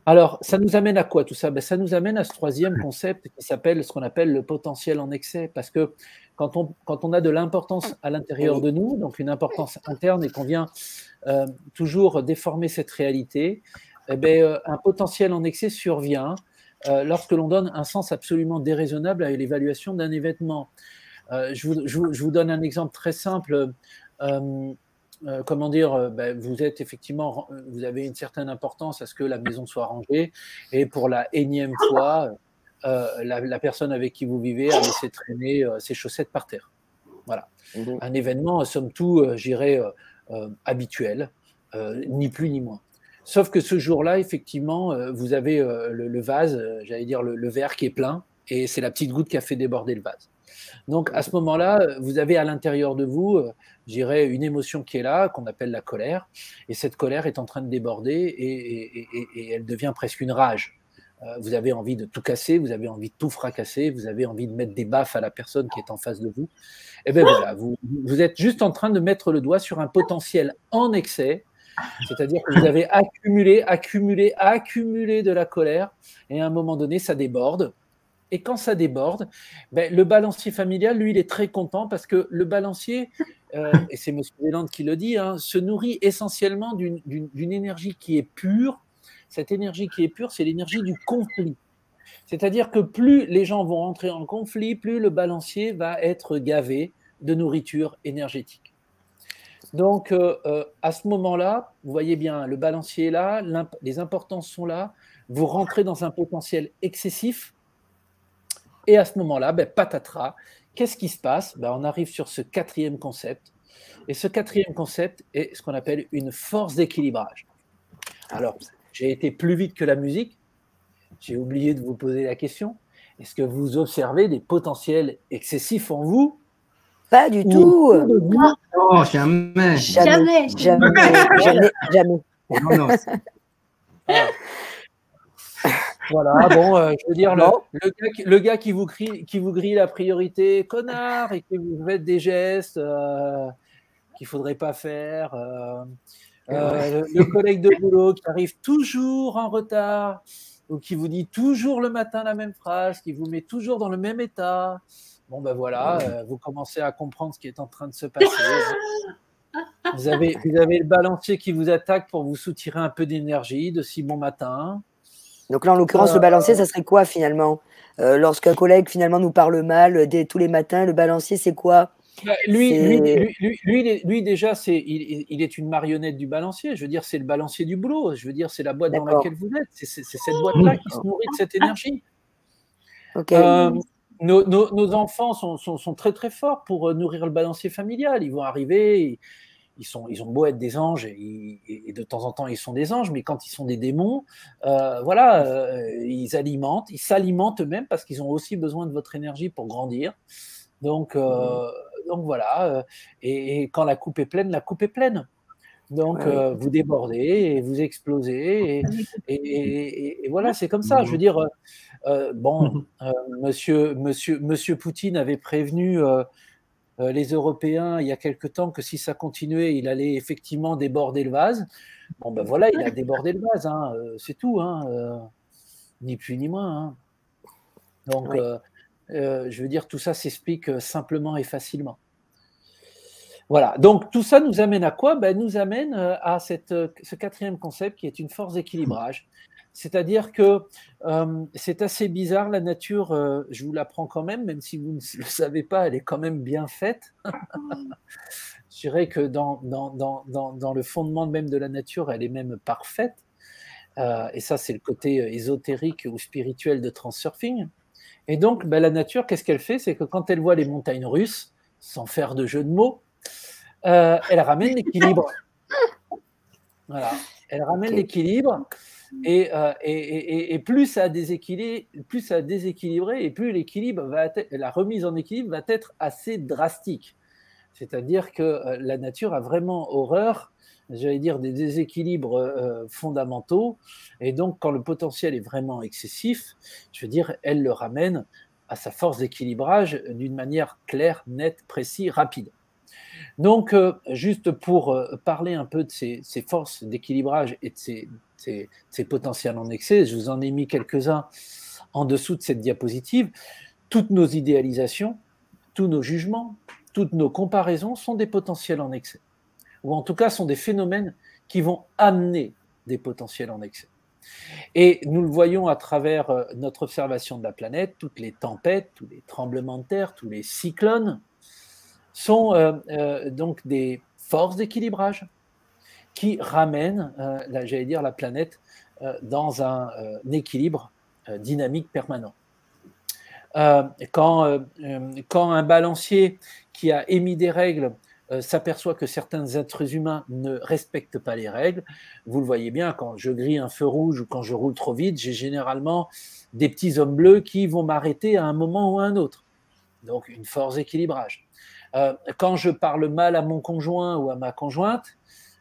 Alors, ça nous amène à quoi tout ça? Ça nous amène à ce troisième concept qui s'appelle ce qu'on appelle le potentiel en excès. Parce que quand on a de l'importance à l'intérieur de nous, donc une importance interne, et qu'on vient toujours déformer cette réalité, un potentiel en excès survient lorsque l'on donne un sens absolument déraisonnable à l'évaluation d'un événement. Je vous donne un exemple très simple. Comment dire, vous êtes effectivement, vous avez une certaine importance à ce que la maison soit rangée, et pour la énième fois, la personne avec qui vous vivez a laissé traîner ses chaussettes par terre. Voilà. Un événement, somme toute, j'irais, habituel, ni plus ni moins. Sauf que ce jour-là, effectivement, vous avez le vase, j'allais dire le verre qui est plein, et c'est la petite goutte qui a fait déborder le vase. Donc, à ce moment-là, vous avez à l'intérieur de vous, je dirais, une émotion qui est là, qu'on appelle la colère. Et cette colère est en train de déborder et elle devient presque une rage. Vous avez envie de tout casser, vous avez envie de tout fracasser, vous avez envie de mettre des baffes à la personne qui est en face de vous. Et bien voilà, vous êtes juste en train de mettre le doigt sur un potentiel en excès, c'est-à-dire que vous avez accumulé de la colère, et à un moment donné, ça déborde. Et quand ça déborde, le balancier familial, lui, il est très content parce que le balancier, et c'est M. Deslandes qui le dit, se nourrit essentiellement d'une énergie qui est pure. Cette énergie qui est pure, c'est l'énergie du conflit. C'est-à-dire que plus les gens vont rentrer en conflit, plus le balancier va être gavé de nourriture énergétique. Donc, à ce moment-là, vous voyez bien, le balancier est là, les importances sont là, vous rentrez dans un potentiel excessif. Et à ce moment-là, patatras, qu'est-ce qui se passe? On arrive sur ce quatrième concept. Et ce quatrième concept est ce qu'on appelle une force d'équilibrage. Alors, j'ai été plus vite que la musique. J'ai oublié de vous poser la question. Est-ce que vous observez des potentiels excessifs en vous? Pas du tout. Non, jamais. Jamais. Non. Voilà, bon, je veux dire, le gars qui vous grille la priorité, connard, et qui vous fait des gestes qu'il ne faudrait pas faire. Le collègue de boulot qui arrive toujours en retard, ou qui vous dit toujours le matin la même phrase, qui vous met toujours dans le même état. Bon, voilà, vous commencez à comprendre ce qui est en train de se passer. Vous avez le balancier qui vous attaque pour vous soutirer un peu d'énergie de si bon matin. Donc là, en l'occurrence, le balancier, ça serait quoi finalement? Lorsqu'un collègue finalement nous parle mal tous les matins, le balancier, c'est quoi? Lui, déjà, il est une marionnette du balancier. Je veux dire, c'est le balancier du boulot. Je veux dire, c'est la boîte dans laquelle vous êtes. C'est cette boîte-là qui se nourrit de cette énergie. Nos enfants sont très très forts pour nourrir le balancier familial. Ils vont arriver, ils ont beau être des anges et de temps en temps ils sont des anges, mais quand ils sont des démons, ils s'alimentent eux-mêmes parce qu'ils ont aussi besoin de votre énergie pour grandir. Donc voilà, et quand la coupe est pleine, la coupe est pleine. Donc vous débordez et vous explosez et voilà, c'est comme ça. Je veux dire, Monsieur Poutine avait prévenu les Européens il y a quelque temps que si ça continuait, il allait effectivement déborder le vase. Bon voilà, il a débordé le vase, c'est tout, ni plus ni moins. Donc je veux dire, tout ça s'explique simplement et facilement. Voilà, donc tout ça nous amène à quoi? Nous amène à ce quatrième concept qui est une force d'équilibrage. C'est-à-dire que c'est assez bizarre, la nature, je vous l'apprends quand même si vous ne le savez pas, elle est quand même bien faite. Je dirais que dans le fondement même de la nature, elle est même parfaite. Et ça, c'est le côté ésotérique ou spirituel de Transurfing. Et donc, la nature, qu'est-ce qu'elle fait? C'est que quand elle voit les montagnes russes, sans faire de jeu de mots, elle ramène l'équilibre. Voilà, elle ramène l'équilibre. Et plus ça a déséquilibré, et plus l'équilibre la remise en équilibre va être assez drastique. C'est-à-dire que la nature a vraiment horreur, j'allais dire, des déséquilibres fondamentaux. Et donc, quand le potentiel est vraiment excessif, je veux dire, elle le ramène à sa force d'équilibrage d'une manière claire, nette, précise, rapide. Donc, juste pour parler un peu de ces forces d'équilibrage et de ces potentiels en excès, je vous en ai mis quelques-uns en dessous de cette diapositive. Toutes nos idéalisations, tous nos jugements, toutes nos comparaisons sont des potentiels en excès, ou en tout cas sont des phénomènes qui vont amener des potentiels en excès. Et nous le voyons à travers notre observation de la planète, toutes les tempêtes, tous les tremblements de terre, tous les cyclones sont donc des forces d'équilibrage qui ramènent, j'allais dire, la planète dans un équilibre dynamique permanent. Quand un balancier qui a émis des règles s'aperçoit que certains êtres humains ne respectent pas les règles, vous le voyez bien, quand je grille un feu rouge ou quand je roule trop vite, j'ai généralement des petits hommes bleus qui vont m'arrêter à un moment ou à un autre. Donc une force d'équilibrage. Quand je parle mal à mon conjoint ou à ma conjointe,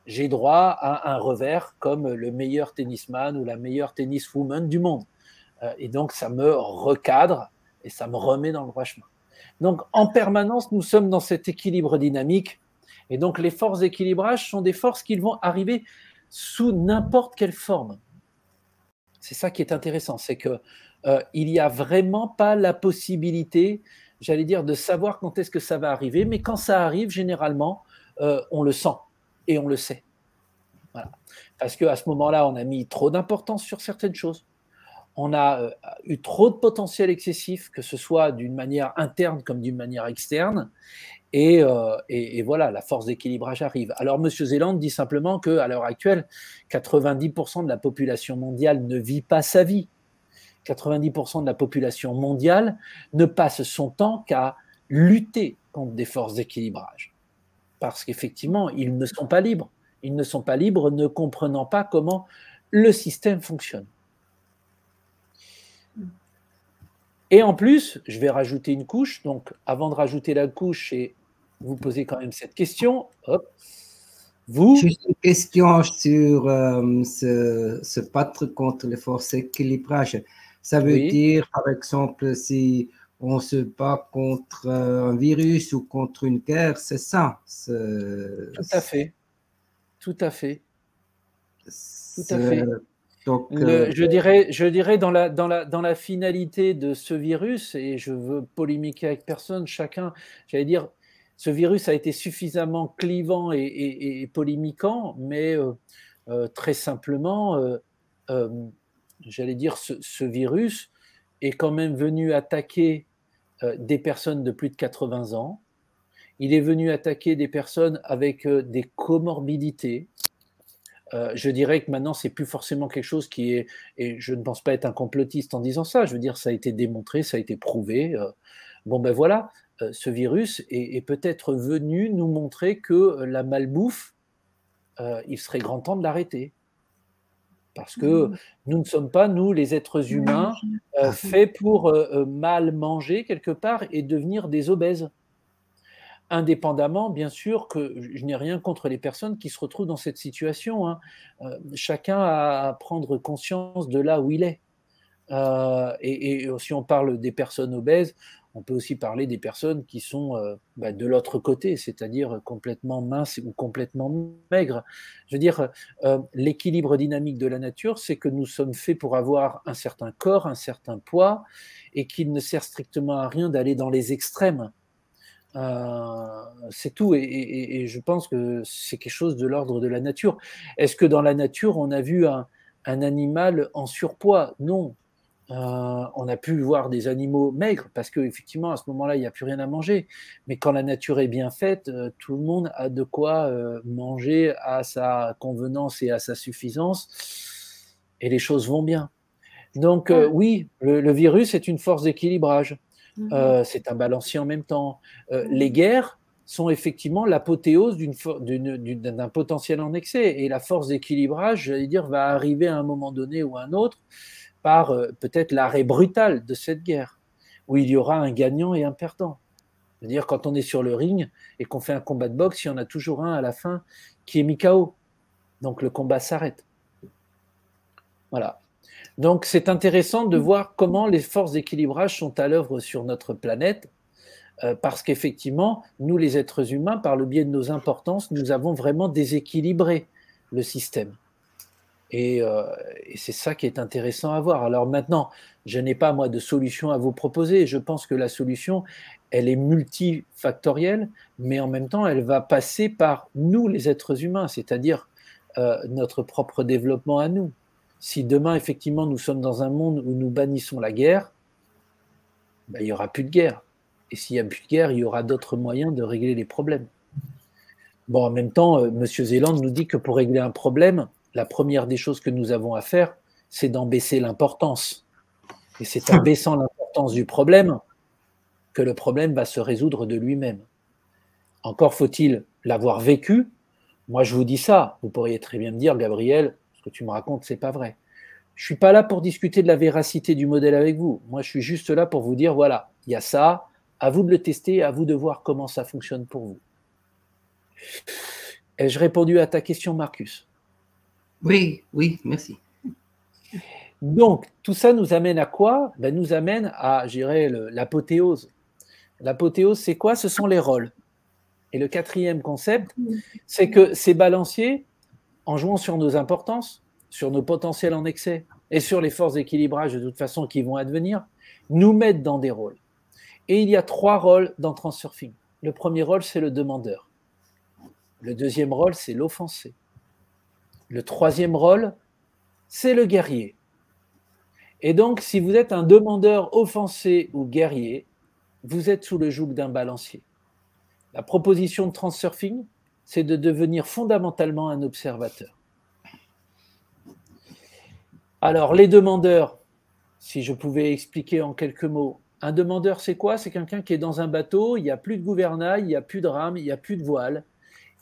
j'ai droit à un revers comme le meilleur tennisman ou la meilleure tenniswoman du monde. Et donc ça me recadre et ça me remet dans le droit chemin. Donc, en permanence, nous sommes dans cet équilibre dynamique. Et donc, les forces d'équilibrage sont des forces qui vont arriver sous n'importe quelle forme. C'est ça qui est intéressant, c'est qu'il n'y a vraiment pas la possibilité, j'allais dire, de savoir quand est-ce que ça va arriver, mais quand ça arrive, généralement, on le sent et on le sait. Voilà. Parce qu'à ce moment-là, on a mis trop d'importance sur certaines choses. On a eu trop de potentiel excessif, que ce soit d'une manière interne comme d'une manière externe, et voilà, la force d'équilibrage arrive. Alors, M. Zeland dit simplement qu'à l'heure actuelle, 90% de la population mondiale ne vit pas sa vie. 90% de la population mondiale ne passe son temps qu'à lutter contre des forces d'équilibrage. Parce qu'effectivement, ils ne sont pas libres. Ils ne sont pas libres ne comprenant pas comment le système fonctionne. Et en plus, je vais rajouter une couche. Donc, avant de rajouter la couche et vous poser quand même cette question, hop, vous… Juste une question sur se battre contre les forces d'équilibrage. Ça veut dire, par exemple, si on se bat contre un virus ou contre une guerre, c'est ça? Tout à fait. Tout à fait. Tout à fait. Donc, je dirais dans la finalité de ce virus, et je veux polémiquer avec personne, chacun, j'allais dire, ce virus a été suffisamment clivant et polémiquant, mais très simplement, j'allais dire, ce virus est quand même venu attaquer des personnes de plus de 80 ans, il est venu attaquer des personnes avec des comorbidités. Je dirais que maintenant, c'est plus forcément quelque chose qui est, et je ne pense pas être un complotiste en disant ça, je veux dire, ça a été démontré, ça a été prouvé. Bon, ben voilà, ce virus est peut-être venu nous montrer que la malbouffe, il serait grand temps de l'arrêter. Parce que nous ne sommes pas, nous, les êtres humains, faits pour mal manger quelque part et devenir des obèses. Indépendamment, bien sûr, que je n'ai rien contre les personnes qui se retrouvent dans cette situation. Hein. Chacun a à prendre conscience de là où il est. Et si on parle des personnes obèses, on peut aussi parler des personnes qui sont de l'autre côté, c'est-à-dire complètement minces ou complètement maigres. Je veux dire, l'équilibre dynamique de la nature, c'est que nous sommes faits pour avoir un certain corps, un certain poids, et qu'il ne sert strictement à rien d'aller dans les extrêmes. C'est tout, et je pense que c'est quelque chose de l'ordre de la nature. Est-ce que dans la nature, on a vu un animal en surpoids? Non. On a pu voir des animaux maigres, parce qu'effectivement, à ce moment-là, il n'y a plus rien à manger. Mais quand la nature est bien faite, tout le monde a de quoi manger à sa convenance et à sa suffisance, et les choses vont bien. Donc oui, le virus est une force d'équilibrage. C'est un balancier en même temps. Les guerres sont effectivement l'apothéose d'un potentiel en excès, et la force d'équilibrage, j'allais dire, va arriver à un moment donné ou à un autre par peut-être l'arrêt brutal de cette guerre, où il y aura un gagnant et un perdant. C'est-à-dire, quand on est sur le ring et qu'on fait un combat de boxe, il y en a toujours un à la fin qui est mis KO. Donc, le combat s'arrête. Voilà. Donc, c'est intéressant de voir comment les forces d'équilibrage sont à l'œuvre sur notre planète, parce qu'effectivement, nous, les êtres humains, par le biais de nos importances, nous avons vraiment déséquilibré le système. Et c'est ça qui est intéressant à voir. Alors maintenant, je n'ai pas, moi, de solution à vous proposer. Je pense que la solution, elle est multifactorielle, mais en même temps, elle va passer par nous, les êtres humains, c'est-à-dire notre propre développement à nous. Si demain, effectivement, nous sommes dans un monde où nous bannissons la guerre, ben, il n'y aura plus de guerre. Et s'il n'y a plus de guerre, il y aura d'autres moyens de régler les problèmes. Bon, en même temps, M. Zéland nous dit que pour régler un problème, la première des choses que nous avons à faire, c'est d'en baisser l'importance. Et c'est en baissant l'importance du problème que le problème va se résoudre de lui-même. Encore faut-il l'avoir vécu. Moi, je vous dis ça. Vous pourriez très bien me dire, Gabriel, ce que tu me racontes, c'est pas vrai. Je suis pas là pour discuter de la véracité du modèle avec vous. Moi, je suis juste là pour vous dire, voilà, il y a ça, à vous de le tester, à vous de voir comment ça fonctionne pour vous. Ai-je répondu à ta question, Marcus? Oui, oui, merci. Donc, tout ça nous amène à quoi? Ben, nous amène à, je dirais, l'apothéose. L'apothéose, c'est quoi? Ce sont les rôles. Et le quatrième concept, c'est que ces balanciers, en jouant sur nos importances, sur nos potentiels en excès et sur les forces d'équilibrage de toute façon qui vont advenir, nous mettent dans des rôles. Et il y a 3 rôles dans Transurfing. Le premier rôle, c'est le demandeur. Le deuxième rôle, c'est l'offensé. Le troisième rôle, c'est le guerrier. Et donc, si vous êtes un demandeur offensé ou guerrier, vous êtes sous le joug d'un balancier. La proposition de Transurfing, c'est de devenir fondamentalement un observateur. Alors, les demandeurs, si je pouvais expliquer en quelques mots, un demandeur, c'est quoi? C'est quelqu'un qui est dans un bateau, il n'y a plus de gouvernail, il n'y a plus de rame, il n'y a plus de voile.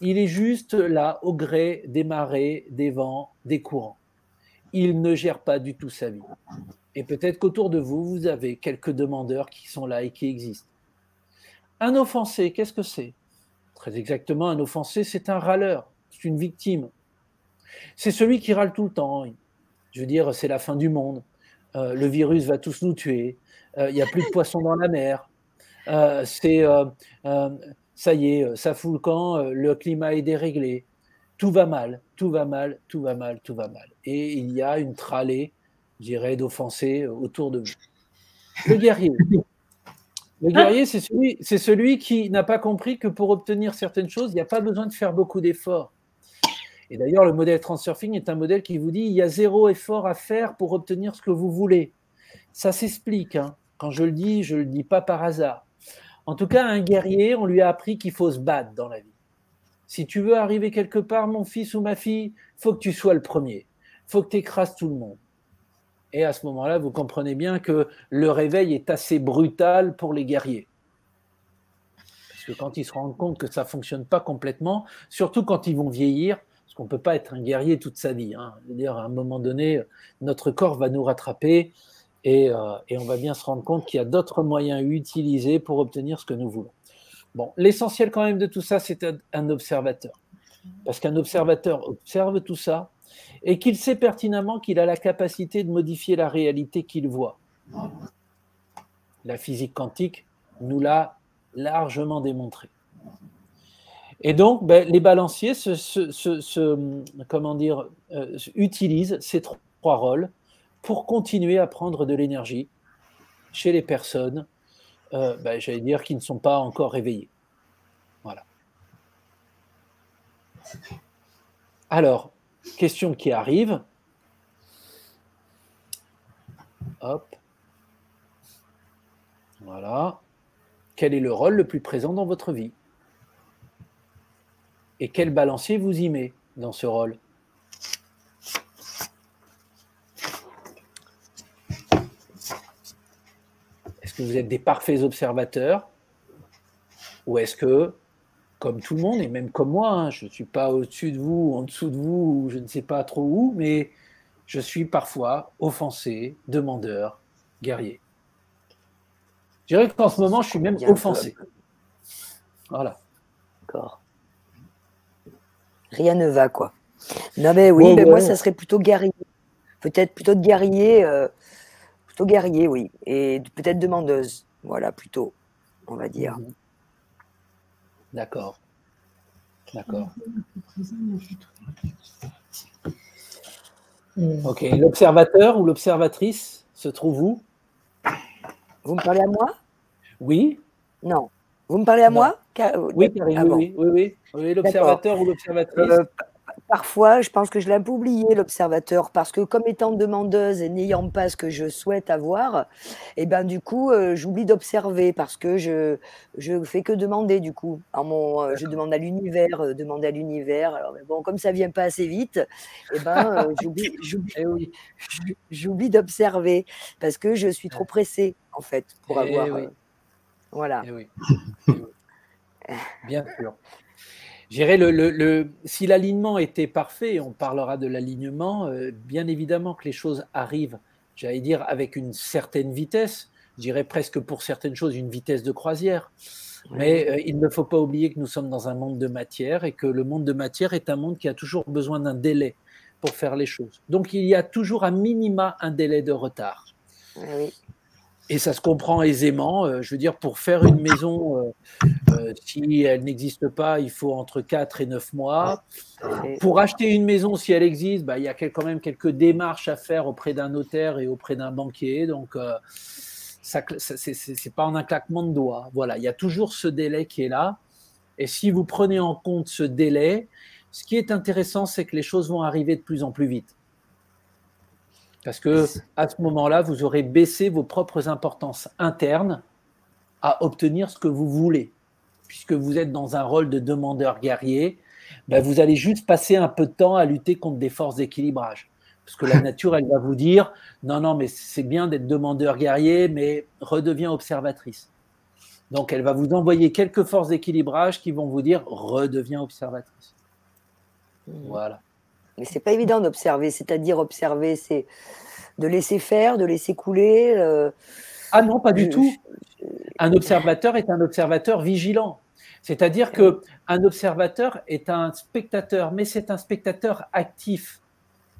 Il est juste là, au gré des marées, des vents, des courants. Il ne gère pas du tout sa vie. Et peut-être qu'autour de vous, vous avez quelques demandeurs qui sont là et qui existent. Un offensé, qu'est-ce que c'est? Très exactement, un offensé, c'est un râleur, c'est une victime. C'est celui qui râle tout le temps. Je veux dire, c'est la fin du monde. Le virus va tous nous tuer. Il n'y a plus de poissons dans la mer. Ça y est, ça fout le camp, le climat est déréglé. Tout va mal, tout va mal, tout va mal, tout va mal. Et il y a une tralée, je dirais, d'offensés autour de vous. Le guerrier. Le guerrier, c'est celui qui n'a pas compris que pour obtenir certaines choses, il n'y a pas besoin de faire beaucoup d'efforts. Et d'ailleurs, le modèle Transurfing est un modèle qui vous dit il y a 0 effort à faire pour obtenir ce que vous voulez. Ça s'explique. Hein. Quand je le dis pas par hasard. En tout cas, un guerrier, on lui a appris qu'il faut se battre dans la vie. Si tu veux arriver quelque part, mon fils ou ma fille, il faut que tu sois le premier. Il faut que tu écrases tout le monde. Et à ce moment-là, vous comprenez bien que le réveil est assez brutal pour les guerriers. Parce que quand ils se rendent compte que ça ne fonctionne pas complètement, surtout quand ils vont vieillir, parce qu'on ne peut pas être un guerrier toute sa vie. Hein. Je veux dire, à un moment donné, notre corps va nous rattraper et on va bien se rendre compte qu'il y a d'autres moyens utilisés pour obtenir ce que nous voulons. Bon, l'essentiel quand même de tout ça, c'est un observateur. Parce qu'un observateur observe tout ça et qu'il sait pertinemment qu'il a la capacité de modifier la réalité qu'il voit. La physique quantique nous l'a largement démontré. Et donc, les balanciers utilisent ces 3 rôles pour continuer à prendre de l'énergie chez les personnes, j'allais dire, qui ne sont pas encore réveillées. Voilà. Alors, question qui arrive. Hop. Voilà. Quel est le rôle le plus présent dans votre vie? Et quel balancier vous y met dans ce rôle? Est-ce que vous êtes des parfaits observateurs? Ou est-ce que, comme tout le monde, et même comme moi, hein, je ne suis pas au-dessus de vous, en dessous de vous, ou je ne sais pas trop où, mais je suis parfois offensé, demandeur, guerrier. Je dirais qu'en ce moment, je suis même offensé. Voilà. D'accord. Rien ne va, quoi. Non, mais oui, Bon, moi, ça serait plutôt guerrier. Peut-être plutôt de guerrier, oui. Et peut-être demandeuse. Voilà, plutôt, on va dire. D'accord. D'accord. Ok. L'observateur ou l'observatrice se trouve où? Vous me parlez à moi? Oui. Non. Vous me parlez à moi? Oui, Karine, oui, l'observateur ou l'observatrice. Parfois, je pense que je l'ai un peu oublié, l'observateur, parce que comme étant demandeuse et n'ayant pas ce que je souhaite avoir, et ben du coup, j'oublie d'observer parce que je fais que demander du coup. Je demande à l'univers, demander à l'univers. Alors, mais bon, comme ça vient pas assez vite, et ben j'oublie d'observer parce que je suis trop pressée en fait pour avoir. Voilà. Bien sûr. Je dirais si l'alignement était parfait, on parlera de l'alignement, bien évidemment que les choses arrivent, j'allais dire, avec une certaine vitesse, je dirais presque pour certaines choses une vitesse de croisière. Mais il ne faut pas oublier que nous sommes dans un monde de matière et que le monde de matière est un monde qui a toujours besoin d'un délai pour faire les choses. Donc il y a toujours à minima un délai de retard. Oui. Et ça se comprend aisément. Je veux dire, pour faire une maison, si elle n'existe pas, il faut entre 4 et 9 mois. Pour acheter une maison, si elle existe, il y a quand même quelques démarches à faire auprès d'un notaire et auprès d'un banquier. Donc, c'est pas en un claquement de doigts. Voilà, il y a toujours ce délai qui est là. Et si vous prenez en compte ce délai, ce qui est intéressant, c'est que les choses vont arriver de plus en plus vite. Parce que à ce moment-là, vous aurez baissé vos propres importances internes à obtenir ce que vous voulez. Puisque vous êtes dans un rôle de demandeur guerrier, vous allez juste passer un peu de temps à lutter contre des forces d'équilibrage. Parce que la nature, elle va vous dire, non, mais c'est bien d'être demandeur guerrier, mais redeviens observatrice. Donc, elle va vous envoyer quelques forces d'équilibrage qui vont vous dire, redeviens observatrice. Voilà. Mais c'est pas évident d'observer, c'est-à-dire observer, c'est de laisser faire, de laisser couler. Ah non, pas du tout. Un observateur est un observateur vigilant. C'est-à-dire qu'un observateur est un spectateur, mais c'est un spectateur actif,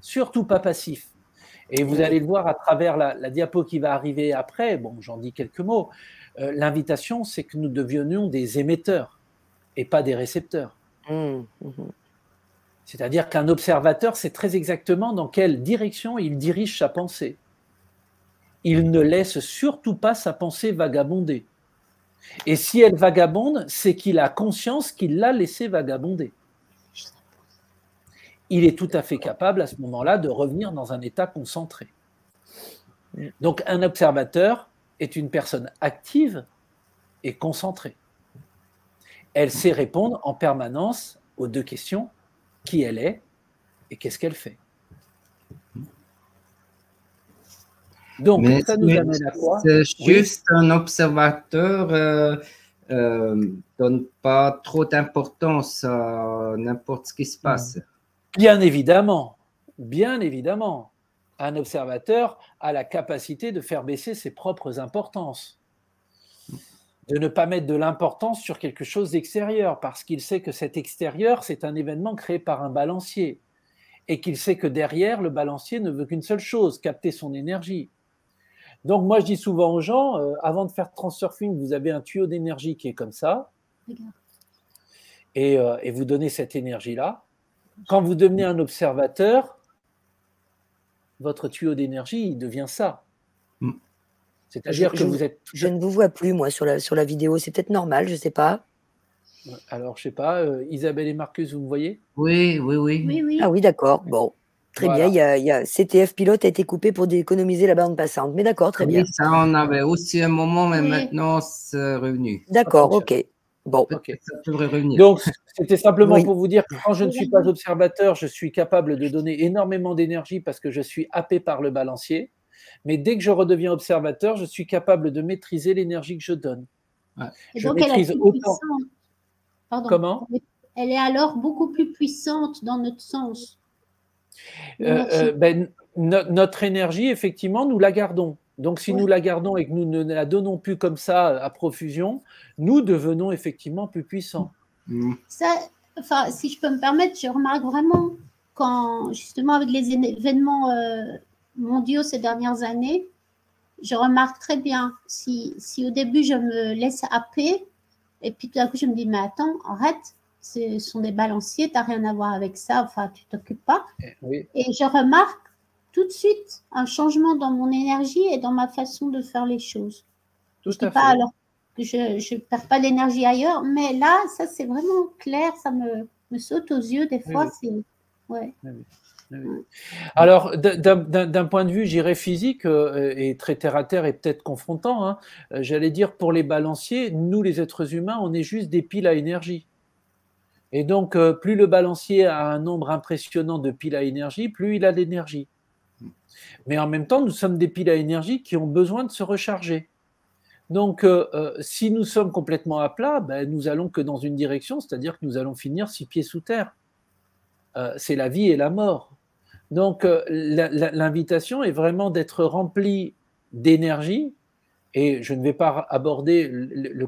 surtout pas passif. Et vous allez le voir à travers la diapo qui va arriver après, bon, j'en dis quelques mots. L'invitation, c'est que nous devenions des émetteurs et pas des récepteurs. C'est-à-dire qu'un observateur sait très exactement dans quelle direction il dirige sa pensée. Il ne laisse surtout pas sa pensée vagabonder. Et si elle vagabonde, c'est qu'il a conscience qu'il l'a laissée vagabonder. Il est tout à fait capable à ce moment-là de revenir dans un état concentré. Donc un observateur est une personne active et concentrée. Elle sait répondre en permanence aux deux questions, qui elle est et qu'est-ce qu'elle fait. Donc, ça nous amène à quoi? C'est juste un observateur donne pas trop d'importance à n'importe ce qui se passe. Bien évidemment, bien évidemment. Un observateur a la capacité de faire baisser ses propres importances, de ne pas mettre de l'importance sur quelque chose d'extérieur, parce qu'il sait que cet extérieur, c'est un événement créé par un balancier, et qu'il sait que derrière, le balancier ne veut qu'une seule chose, capter son énergie. Donc moi, je dis souvent aux gens, avant de faire Transurfing, vous avez un tuyau d'énergie qui est comme ça, et vous donnez cette énergie-là. Quand vous devenez un observateur, votre tuyau d'énergie, il devient ça. C'est-à-dire que vous êtes... Je ne vous vois plus, moi, sur la vidéo. C'est peut-être normal, je ne sais pas. Alors, je ne sais pas. Isabelle et Marcus, vous me voyez? Oui. Ah oui, d'accord. Bon, très bien. Il y a CTF Pilote a été coupé pour économiser la bande passante. Mais d'accord, très bien. Ça, on avait aussi un moment, mais maintenant, c'est revenu. D'accord, ok. Bon. Ça devrait revenir. Donc, c'était simplement pour vous dire que quand je ne suis pas observateur, je suis capable de donner énormément d'énergie parce que je suis happé par le balancier. Mais dès que je redeviens observateur, je suis capable de maîtriser l'énergie que je donne. Et donc, elle est autant. Pardon. Comment? Elle est alors beaucoup plus puissante dans notre sens. Notre énergie, effectivement, nous la gardons. Donc, si nous la gardons et que nous ne la donnons plus comme ça à profusion, nous devenons effectivement plus puissants. Ça, enfin, si je peux me permettre, je remarque vraiment quand, justement, avec les événements mondiaux ces dernières années, je remarque très bien si au début je me laisse happer et puis tout à coup je me dis mais attends, arrête, ce sont des balanciers, tu n'as rien à voir avec ça, enfin tu t'occupes pas. Oui. Et je remarque tout de suite un changement dans mon énergie et dans ma façon de faire les choses. Tout je à dis pas fait. alors que je ne perds pas l'énergie ailleurs, mais là ça c'est vraiment clair, ça me saute aux yeux des fois. Oui. C'est ouais. Oui. Oui. Alors, d'un point de vue, j'irais physique et très terre à terre et peut-être confrontant, hein, j'allais dire pour les balanciers, nous les êtres humains, on est juste des piles à énergie. Et donc, plus le balancier a un nombre impressionnant de piles à énergie, plus il a d'énergie. Mais en même temps, nous sommes des piles à énergie qui ont besoin de se recharger. Donc, si nous sommes complètement à plat, ben, nous allons que dans une direction, c'est-à-dire que nous allons finir 6 pieds sous terre. C'est la vie et la mort. Donc, l'invitation est vraiment d'être rempli d'énergie, et je ne vais pas aborder le